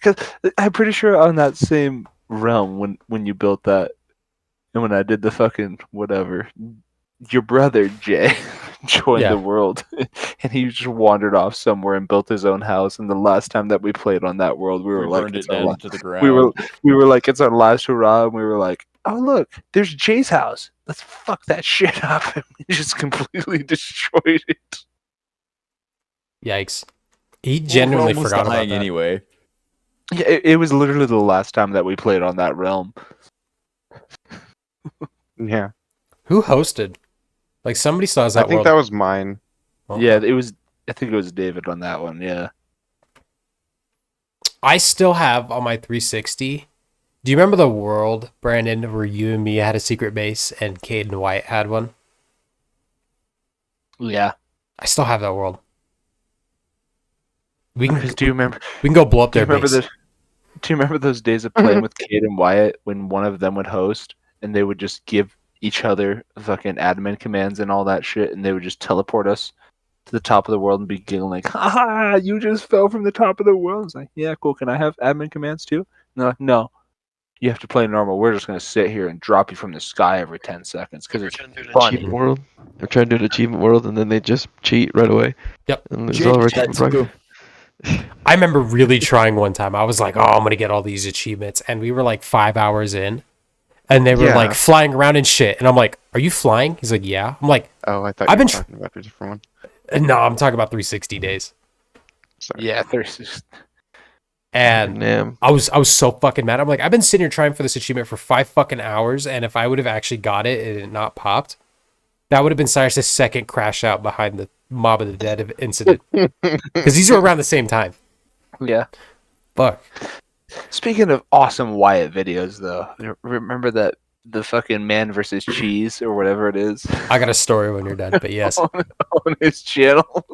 Because I'm pretty sure on that same realm, when you built that, and when I did the fucking whatever, your brother, Jay, joined Yeah. the world. And he just wandered off somewhere and built his own house. And the last time that we played on that world, we were We like, burned it it's our down to the ground. we were like, it's our last hurrah, and we were like, oh look, there's Jay's house. Let's fuck that shit up, and we just completely destroyed it. Yikes. He genuinely Rome was forgot about dying that. anyway. Yeah, it was literally the last time that we played on that realm. Yeah, Who hosted? Like somebody still has I that think world. that was mine. Oh. Yeah, it was. I think it was David on that one. Yeah. I still have on my 360. Do you remember the world, Brandon, where you and me had a secret base and Cade and White had one? Yeah. I still have that world. We can Do you remember? go blow up Do you their remember base. Do you remember those days of playing with Kate and Wyatt when one of them would host and they would just give each other fucking admin commands and all that shit, and they would just teleport us to the top of the world and be giggling like, "Ha! You just fell from the top of the world." It's like, yeah, cool. Can I have admin commands too? And they're like, no. You have to play normal. We're just gonna sit here and drop you from the sky every 10 seconds because it's funny. Achievement world. They're trying to do an achievement world, and then they just cheat right away. Yep. And lose all our achievement progress. I remember really trying one time. I was like, oh, I'm going to get all these achievements. And we were like 5 hours in. And they were Yeah. like flying around and shit. And I'm like, are you flying? He's like, yeah. I'm like, Oh, I thought I've you were been talking about a different one. no, I'm talking about 360 days. Sorry. Yeah, there's just And Damn. I was so fucking mad. I'm like, I've been sitting here trying for this achievement for 5 fucking hours. And if I would have actually got it and it not popped, that would have been Cyrus' second crash out behind the Mob of the Dead incident. Because these were around the same time. yeah. Fuck. Speaking of awesome Wyatt videos, though, remember that the fucking man versus cheese or whatever it is I got a story when you're done, but yes. on his channel.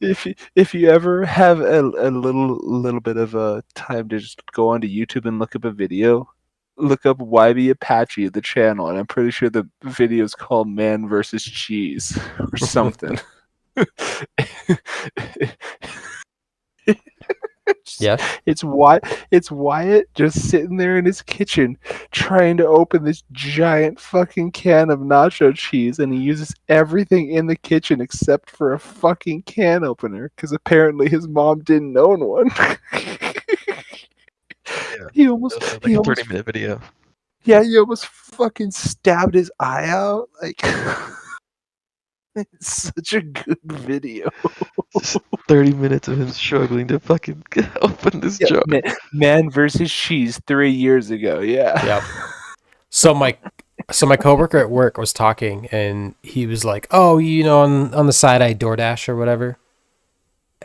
If you ever have a little bit of a time to just go onto YouTube and look up a video, look up YB Apache, the channel, and I'm pretty sure the video is called Man versus Cheese or something. Yeah. It's Wyatt just sitting there in his kitchen trying to open this giant fucking can of nacho cheese, and he uses everything in the kitchen except for a fucking can opener because apparently his mom didn't own one. He almost, Like he a almost 30-minute video. yeah, he almost fucking stabbed his eye out. Like, it's such a good video. Just 30 minutes of him struggling to fucking open this Yeah, jar. man versus cheese 3 years ago. Yeah. Yep. So my coworker at work was talking, and he was like, "Oh, you know, on the side I DoorDash or whatever,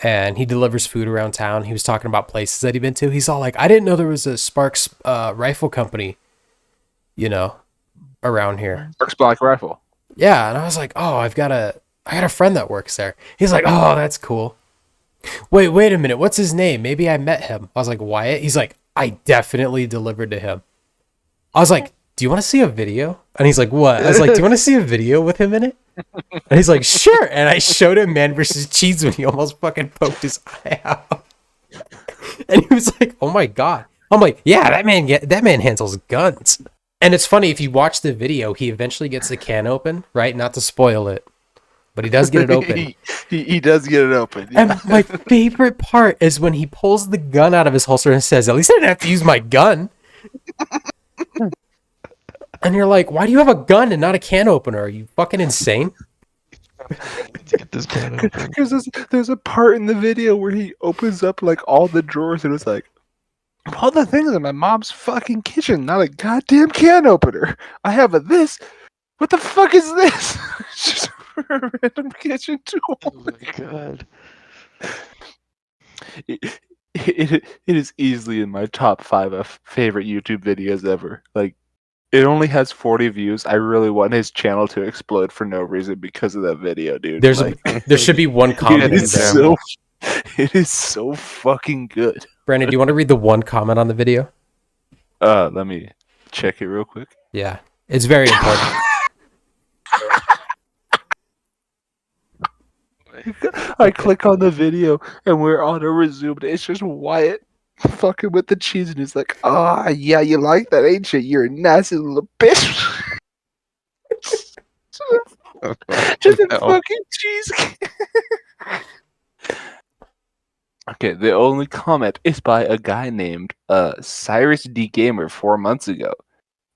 and he delivers food around town." He was talking about places that he'd been to. He's all like, "I didn't know there was a Sparks rifle company, you know, around here." Sparks Black Rifle. Yeah, and I was like, "Oh, I got a friend that works there." He's like, "Oh, that's cool." Wait a minute. What's his name? Maybe I met him. I was like, Wyatt. He's like, I definitely delivered to him. I was like, do you want to see a video? And he's like, what? I was like, do you want to see a video with him in it? And he's like, sure. And I showed him Man versus Cheese when he almost fucking poked his eye out. And he was like, oh my God. I'm like, yeah, that man handles guns. And it's funny, if you watch the video, he eventually gets the can open, right? Not to spoil it. but he does get it open. he does get it open. Yeah. And my favorite part is when he pulls the gun out of his holster and says, "At least I didn't have to use my gun." And you're like, "Why do you have a gun and not a can opener? Are you fucking insane?" To get this can open. Because there's a part in the video where he opens up like all the drawers and it's like, all the things in my mom's fucking kitchen, not a goddamn can opener. I have a this. What the fuck is this? It's just a random kitchen tool. Oh my god. It is easily in my top 5 of favorite YouTube videos ever. Like, it only has 40 views. I really want his channel to explode for no reason because of that video, dude. There should be one comment it in is there. it is so fucking good. Brandon, do you want to read the one comment on the video? Let me check it real quick. Yeah, it's very important. I click on the video and we're on a resumed. It's just Wyatt fucking with the cheese, and he's like, "Ah, yeah, you like that, ain't you? You're a nasty little bitch." Just a fucking cheesecake. Okay, the only comment is by a guy named Cyrus D Gamer 4 months ago.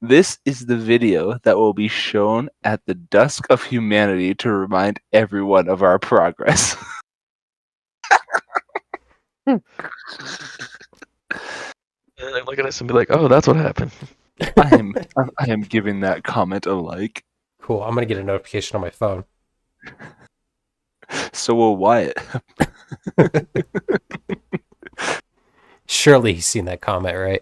This is the video that will be shown at the dusk of humanity to remind everyone of our progress. And I look at us and be like, "Oh, that's what happened." I am giving that comment a like. Cool. I'm gonna get a notification on my phone. So will Wyatt. Surely he's seen that comment, right?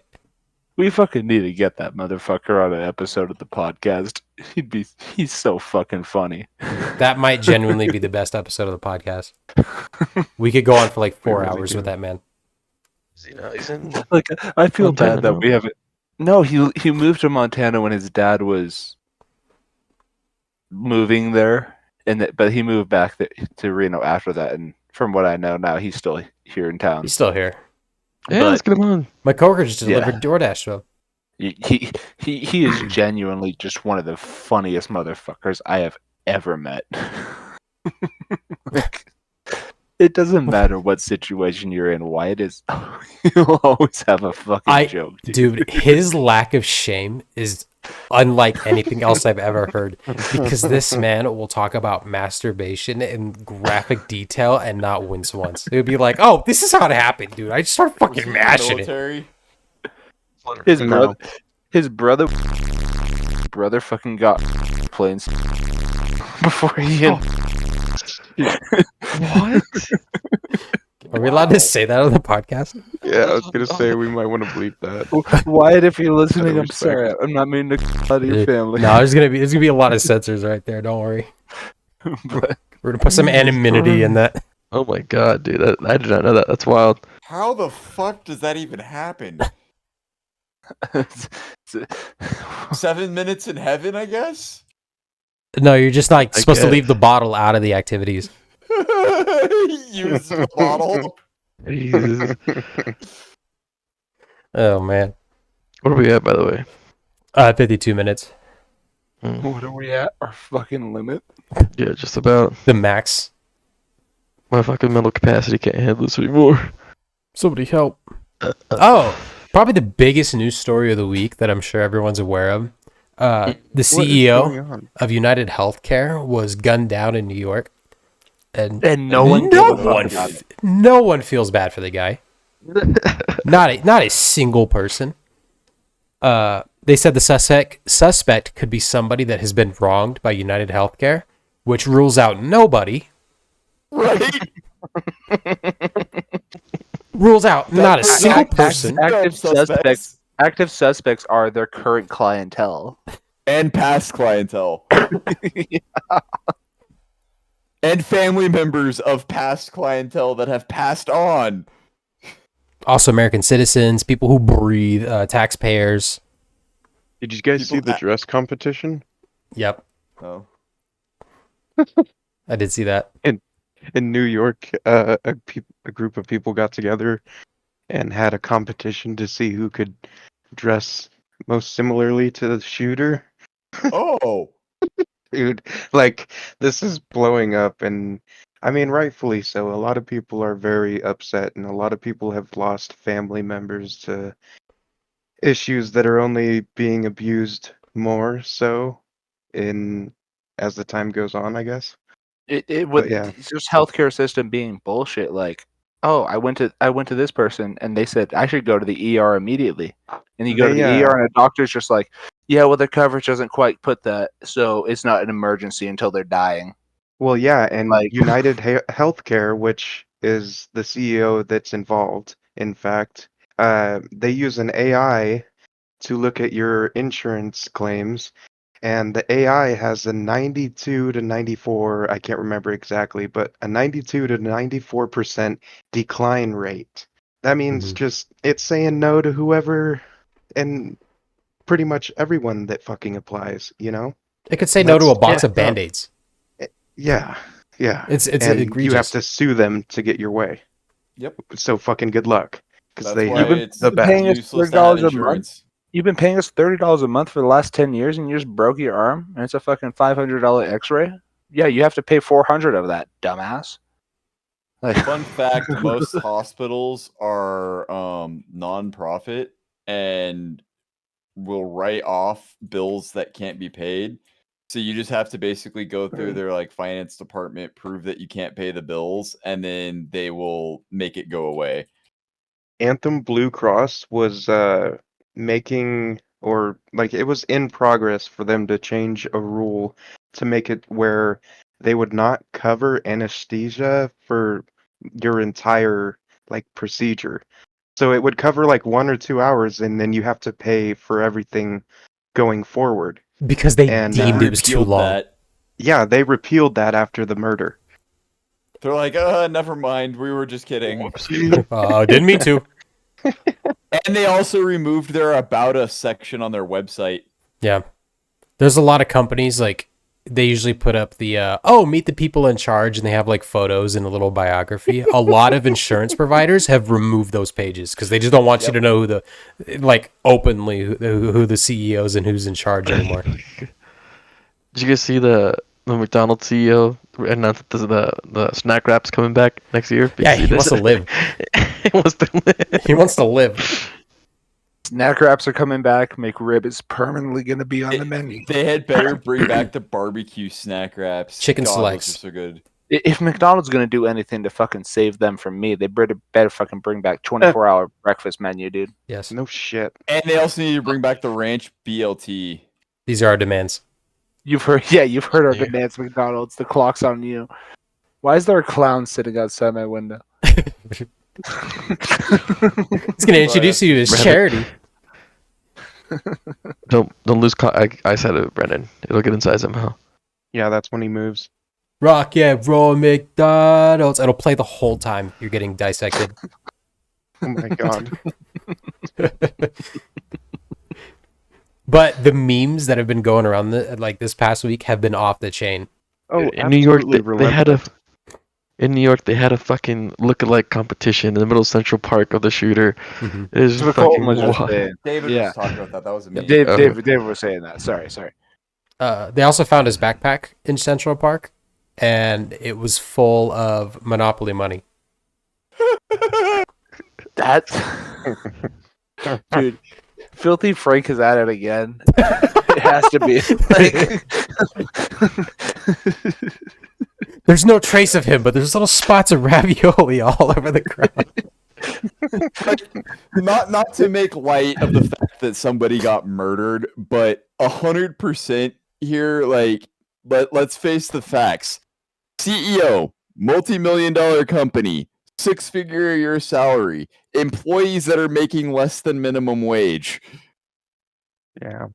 We fucking need to get that motherfucker on an episode of the podcast. He's so fucking funny. That might genuinely be the best episode of the podcast. We could go on for like 4 really hours do. with that man. He's in. Like, I feel Montana, bad that no? we haven't. No, he moved to Montana when his dad was moving there, but he moved back to Reno after that. And from what I know now, he's still here in town. He's still here. Yeah, But- let's get him on. My coworker just Yeah. delivered DoorDash to him. He is genuinely just one of the funniest motherfuckers I have ever met. Like, it doesn't matter what situation you're in, Wyatt is. You'll always have a fucking joke, Dude, his lack of shame is unlike anything else I've ever heard. Because this man will talk about masturbation in graphic detail and not wince once. It would be like, "Oh, this is how it happened, dude. I just start Was fucking he mashing it." military? His No. brother fucking got planes before he What? Are we allowed to say that on the podcast? Yeah, I was gonna say we might want to bleep that. Wyatt, if you're listening, I'm respect. sorry. I'm not meaning to out of your family. No, there's gonna be a lot of censors right there. Don't worry. But We're gonna put some anonymity in that. Oh my god, dude! I did not know that. That's wild. How the fuck does that even happen? 7 minutes in heaven, I guess? No, you're just not I supposed to guess. leave the bottle out of the activities. Use the bottle. Jesus. Oh man. What are we at, by the way? 52 minutes. what are we at? Our fucking limit? Yeah, just about. The max. My fucking mental capacity can't handle this anymore. Somebody help. Oh, probably the biggest news story of the week that I'm sure everyone's aware of. The What is CEO going on? of United Healthcare was gunned down in New York. And no one no gave a fuck one, about it. no one feels bad for the guy. Not a single person. They said the suspect could be somebody that has been wronged by United Healthcare, which rules out nobody. Right? Rules out not a single person. Active suspects are their current clientele. And past clientele. And family members of past clientele that have passed on. Also American citizens, people who breathe, taxpayers. Did you guys see People the that- dress competition? Yep, Oh. I did see that. In New York? A group of people got together and had a competition to see who could dress most similarly to the shooter. Oh. dude. Like, this is blowing up, and I mean, rightfully so. A lot of people are very upset, and a lot of people have lost family members to issues that are only being abused more so in as the time goes on, I guess. It But would yeah, it's just healthcare system being bullshit. Like, oh, I went to this person and they said I should go to the ER immediately, and you go to they the ER and a doctor's just like, yeah, well, their coverage doesn't quite put that, so it's not an emergency until they're dying. well, yeah, and Like, United Healthcare, which is the CEO that's involved, in fact, they use an AI to look at your insurance claims, and the AI has a 92 to 94, I can't remember exactly, but a 92 to 94% decline rate. That means Mhm. just it's saying no to whoever and pretty much everyone that fucking applies, you know? It could say And no to that's a box of fucked up. Band-Aids. Yeah, yeah. It's And you have egregious. to sue them to get your way. Yep. So fucking good luck, because That's they why you've have been it's the you've been best. paying us useless thirty to have dollars a month. insurance. You've been paying us $30 a month for the last 10 years, and you just broke your arm, and it's a fucking $500 X-ray. Yeah, you have to pay 400 of that, dumbass. Like, Fun fact, most hospitals are non-profit and will write off bills that can't be paid. So you just have to basically go through their like finance department, prove that you can't pay the bills, and then they will make it go away. Anthem Blue Cross was making or like it was in progress for them to change a rule to make it where they would not cover anesthesia for your entire like procedure. So it would cover like 1 or 2 hours and then you have to pay for everything going forward. Because they And They deemed it was too repealed long. that. yeah, they repealed that after the murder. They're like, never mind. We were just kidding. Whoops. Didn't mean to. And they also removed their About Us section on their website. Yeah. There's a lot of companies, like, they usually put up the, meet the people in charge, and they have, like, photos and a little biography. A lot of insurance providers have removed those pages because they just don't want you Yep. to know like, openly who the CEOs and who's in charge anymore. Did you guys see the McDonald's CEO announced that the snack wrap's coming back next year? Did you Yeah, see he this? wants to live. He wants to live. He wants to live. snack wraps are coming back. McRib is permanently going to be on the menu. They had better bring back the barbecue snack wraps. Chicken God, selects. those are so good. If McDonald's going to do anything to fucking save them from me, they better fucking bring back 24-hour breakfast menu, dude. Yes. No shit. And they also need to bring back the ranch BLT. These are our demands. You've heard our Yeah. demands, McDonald's. The clock's on you. Why is there a clown sitting outside my window? He's going to introduce you to his Rabbit. charity. Don't lose. I said it, Brendan. It'll get inside somehow. Yeah, that's when he moves. Rock and roll McDonald's. It'll play the whole time you're getting dissected. Oh my god. But the memes that have been going around this past week have been off the chain. Oh, In New York, absolutely they had a. relentless. In New York, they had a fucking look-alike competition in the middle of Central Park of the shooter. Mhm. It was That's what fucking Colton was just wild. saying. David Yeah. was talking about that. That was amazing. David was saying that. Sorry. They also found his backpack in Central Park, and it was full of Monopoly money. That's dude. Filthy Frank is at it again. It has to be. There's no trace of him, but there's little spots of ravioli all over the ground. Not to make light of the fact that somebody got murdered, but 100% here, like, let's face the facts. CEO, multi-million-dollar company, 6-figure a year salary, employees that are making less than minimum wage, Yeah.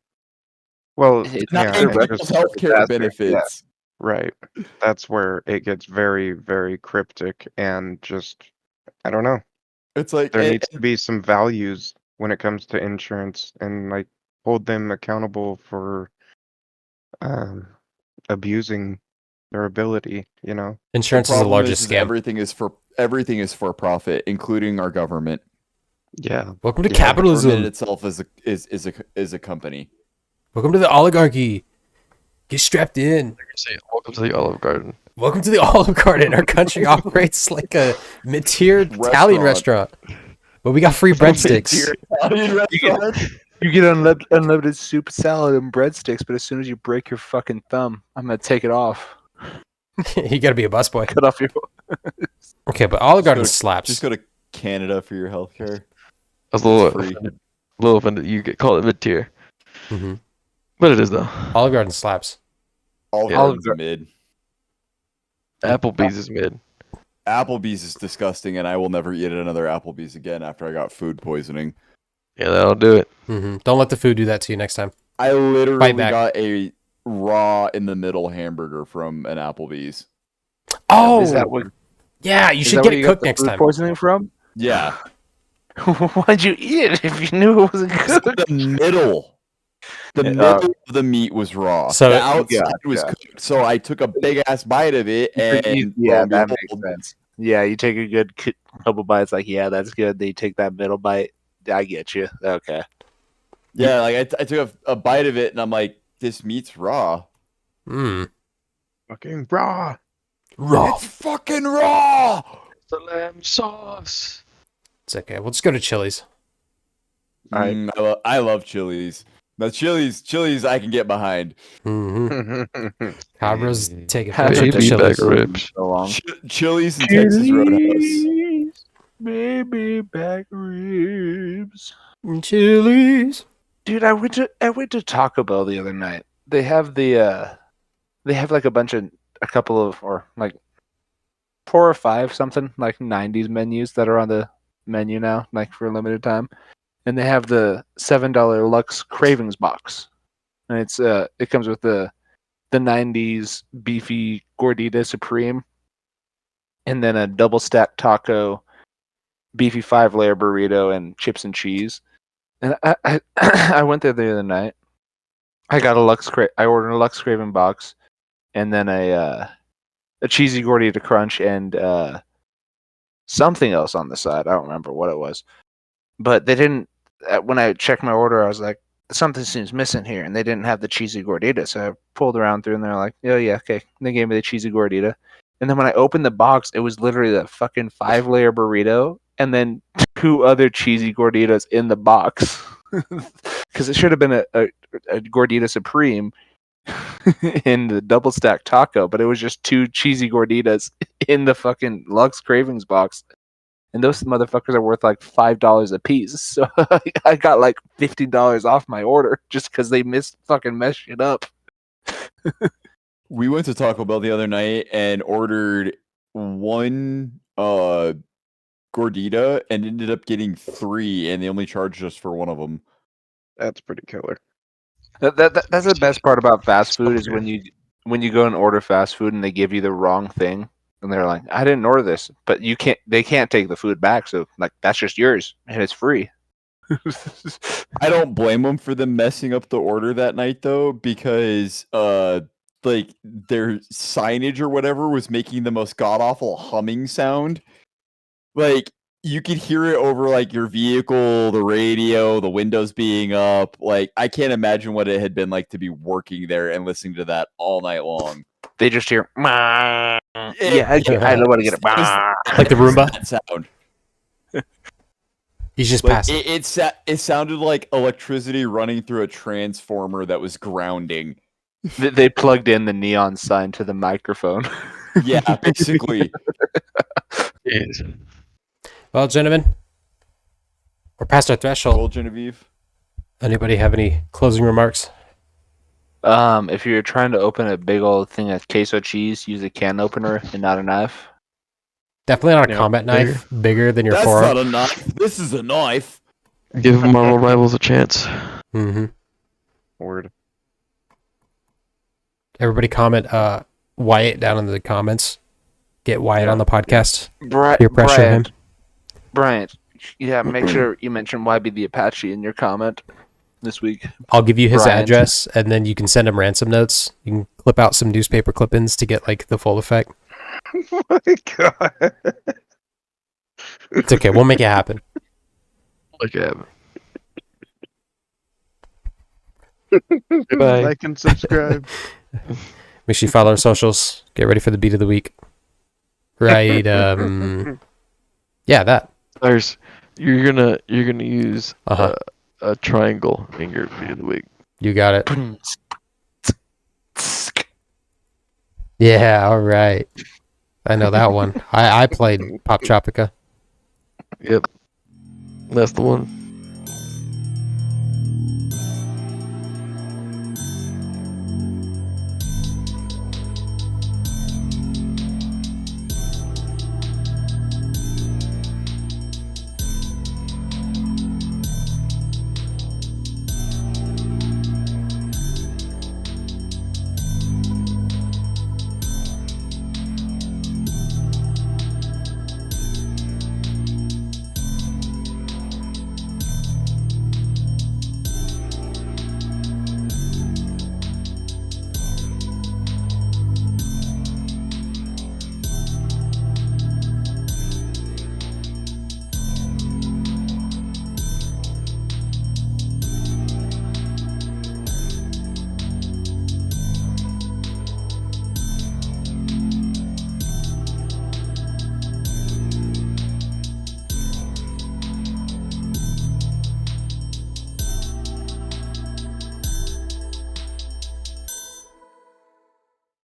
Well, not yeah, and people's just, healthcare benefits. right. That's where it gets very, very cryptic and just, I don't know. It's like There needs to be some values when it comes to insurance and like hold them accountable for abusing their ability, you know? Insurance is the largest scam. Everything is for profit, including our government. Yeah. Welcome to Yeah, capitalism. Government itself is a company. Welcome to the oligarchy. Get strapped in. Say, welcome to the Olive Garden. Welcome to the Olive Garden. Our country operates like a mid-tier Italian restaurant. But we got free breadsticks. Italian restaurant. You get unlimited soup, salad, and breadsticks, but as soon as you break your fucking thumb, I'm gonna take it off. You gotta be a busboy. Cut off your. Okay, but Olive Garden Just slaps. go to Canada for your healthcare. I was a free. little offended. You call it mid-tier. Mhm. But it is, though. Olive Garden slaps. Olive Yeah. Garden's mid. Applebee's is mid. Applebee's is disgusting, and I will never eat at another Applebee's again after I got food poisoning. Yeah, that'll do it. Don't let the food do that to you next time. I literally back. got a raw in the middle hamburger from an Applebee's. Oh, Is that what? yeah, you Is should that get where it you got cooked the next food time. Poisoning from? Yeah, Why'd you eat it if you knew it wasn't good? the middle. The Yeah, middle of the meat was raw. So- the outside was Gotcha. cooked. So I took a big ass bite of it, and lo Yeah, and that behold, makes sense. Yeah, you take a good couple bites, like, yeah, that's good. Then you take that middle bite. I get you. Okay. yeah, like I took a bite of it, and I'm like, this meat's raw. Fucking raw. Raw. It's fucking raw. The lamb sauce. It's okay. We'll just go to Chili's. I love Chili's. Now Chili's I can get behind. Cabras take a Haven't trip to Baby Chili's. back ribs. So long. Chili's and Texas Roadhouse. Baby back ribs. Chili's. Dude, I went to Taco Bell the other night. They have like a couple of, or like 4 or 5 something like 90s menus that are on the menu now, like for a limited time. And they have the $7 Lux Cravings box, and it comes with the 90s beefy gordita supreme, and then a double stacked taco, beefy 5-layer burrito, and chips and cheese. And I I went there the other night. I ordered a Lux Craving box, and then a cheesy gordita crunch, and something else on the side. I don't remember what it was, but they didn't. When I checked my order, I was like, something seems missing here, and they didn't have the cheesy gordita. So I pulled around through, and they're like, oh yeah, okay. And they gave me the cheesy gordita, and then when I opened the box, it was literally the fucking 5-layer burrito, and then 2 other cheesy gorditas in the box, because it should have been a gordita supreme in the double stack taco, but it was just 2 cheesy gorditas in the fucking Lux Cravings box. And those motherfuckers are worth like $5 a piece. So I got like $50 off my order just because they messed shit up. We went to Taco Bell the other night and ordered 1 gordita and ended up getting 3, and they only charged us for 1 of them. That's pretty killer. That's the best part about fast food is when you go and order fast food and they give you the wrong thing. And they're like, I didn't order this, but they can't take the food back. So like, that's just yours and it's free. I don't blame them for them messing up the order that night though, because like their signage or whatever was making the most god awful humming sound. Like you could hear it over like your vehicle, the radio, the windows being up. Like I can't imagine what it had been like to be working there and listening to that all night long. They just hear, yeah, I know what to get it. Like the Roomba? That sound. He's just Like, passing. it sounded like electricity running through a transformer that was grounding. They plugged in the neon sign to the microphone. Yeah, basically. Yes. Well, gentlemen, we're past our threshold. Cool, Genevieve. Anybody have any closing remarks? If you're trying to open a big old thing of queso cheese, use a can opener and not a knife. Definitely not a Yeah, combat knife, bigger than your That's forearm. not a knife. This is a knife. Give Marvel Rivals a chance. Mm-hmm. Word. Everybody comment Wyatt down in the comments. Get Wyatt on the podcast. Peer pressure him. Brian, yeah, make sure you mention YB the Apache in your comment this week. I'll give you his Bryant. address, and then you can send him ransom notes. You can clip out some newspaper clippings to get like the full effect. Oh my god. It's okay. We'll make it happen. Look at him. Goodbye. Like and subscribe. Make sure you follow our socials. Get ready for the beat of the week. Right. Yeah, that. Cyrus, you're gonna use Uh-huh. a triangle in your video of the week. You got it. Yeah, all right. I know that one. I played Pop Tropica. Yep, that's the one.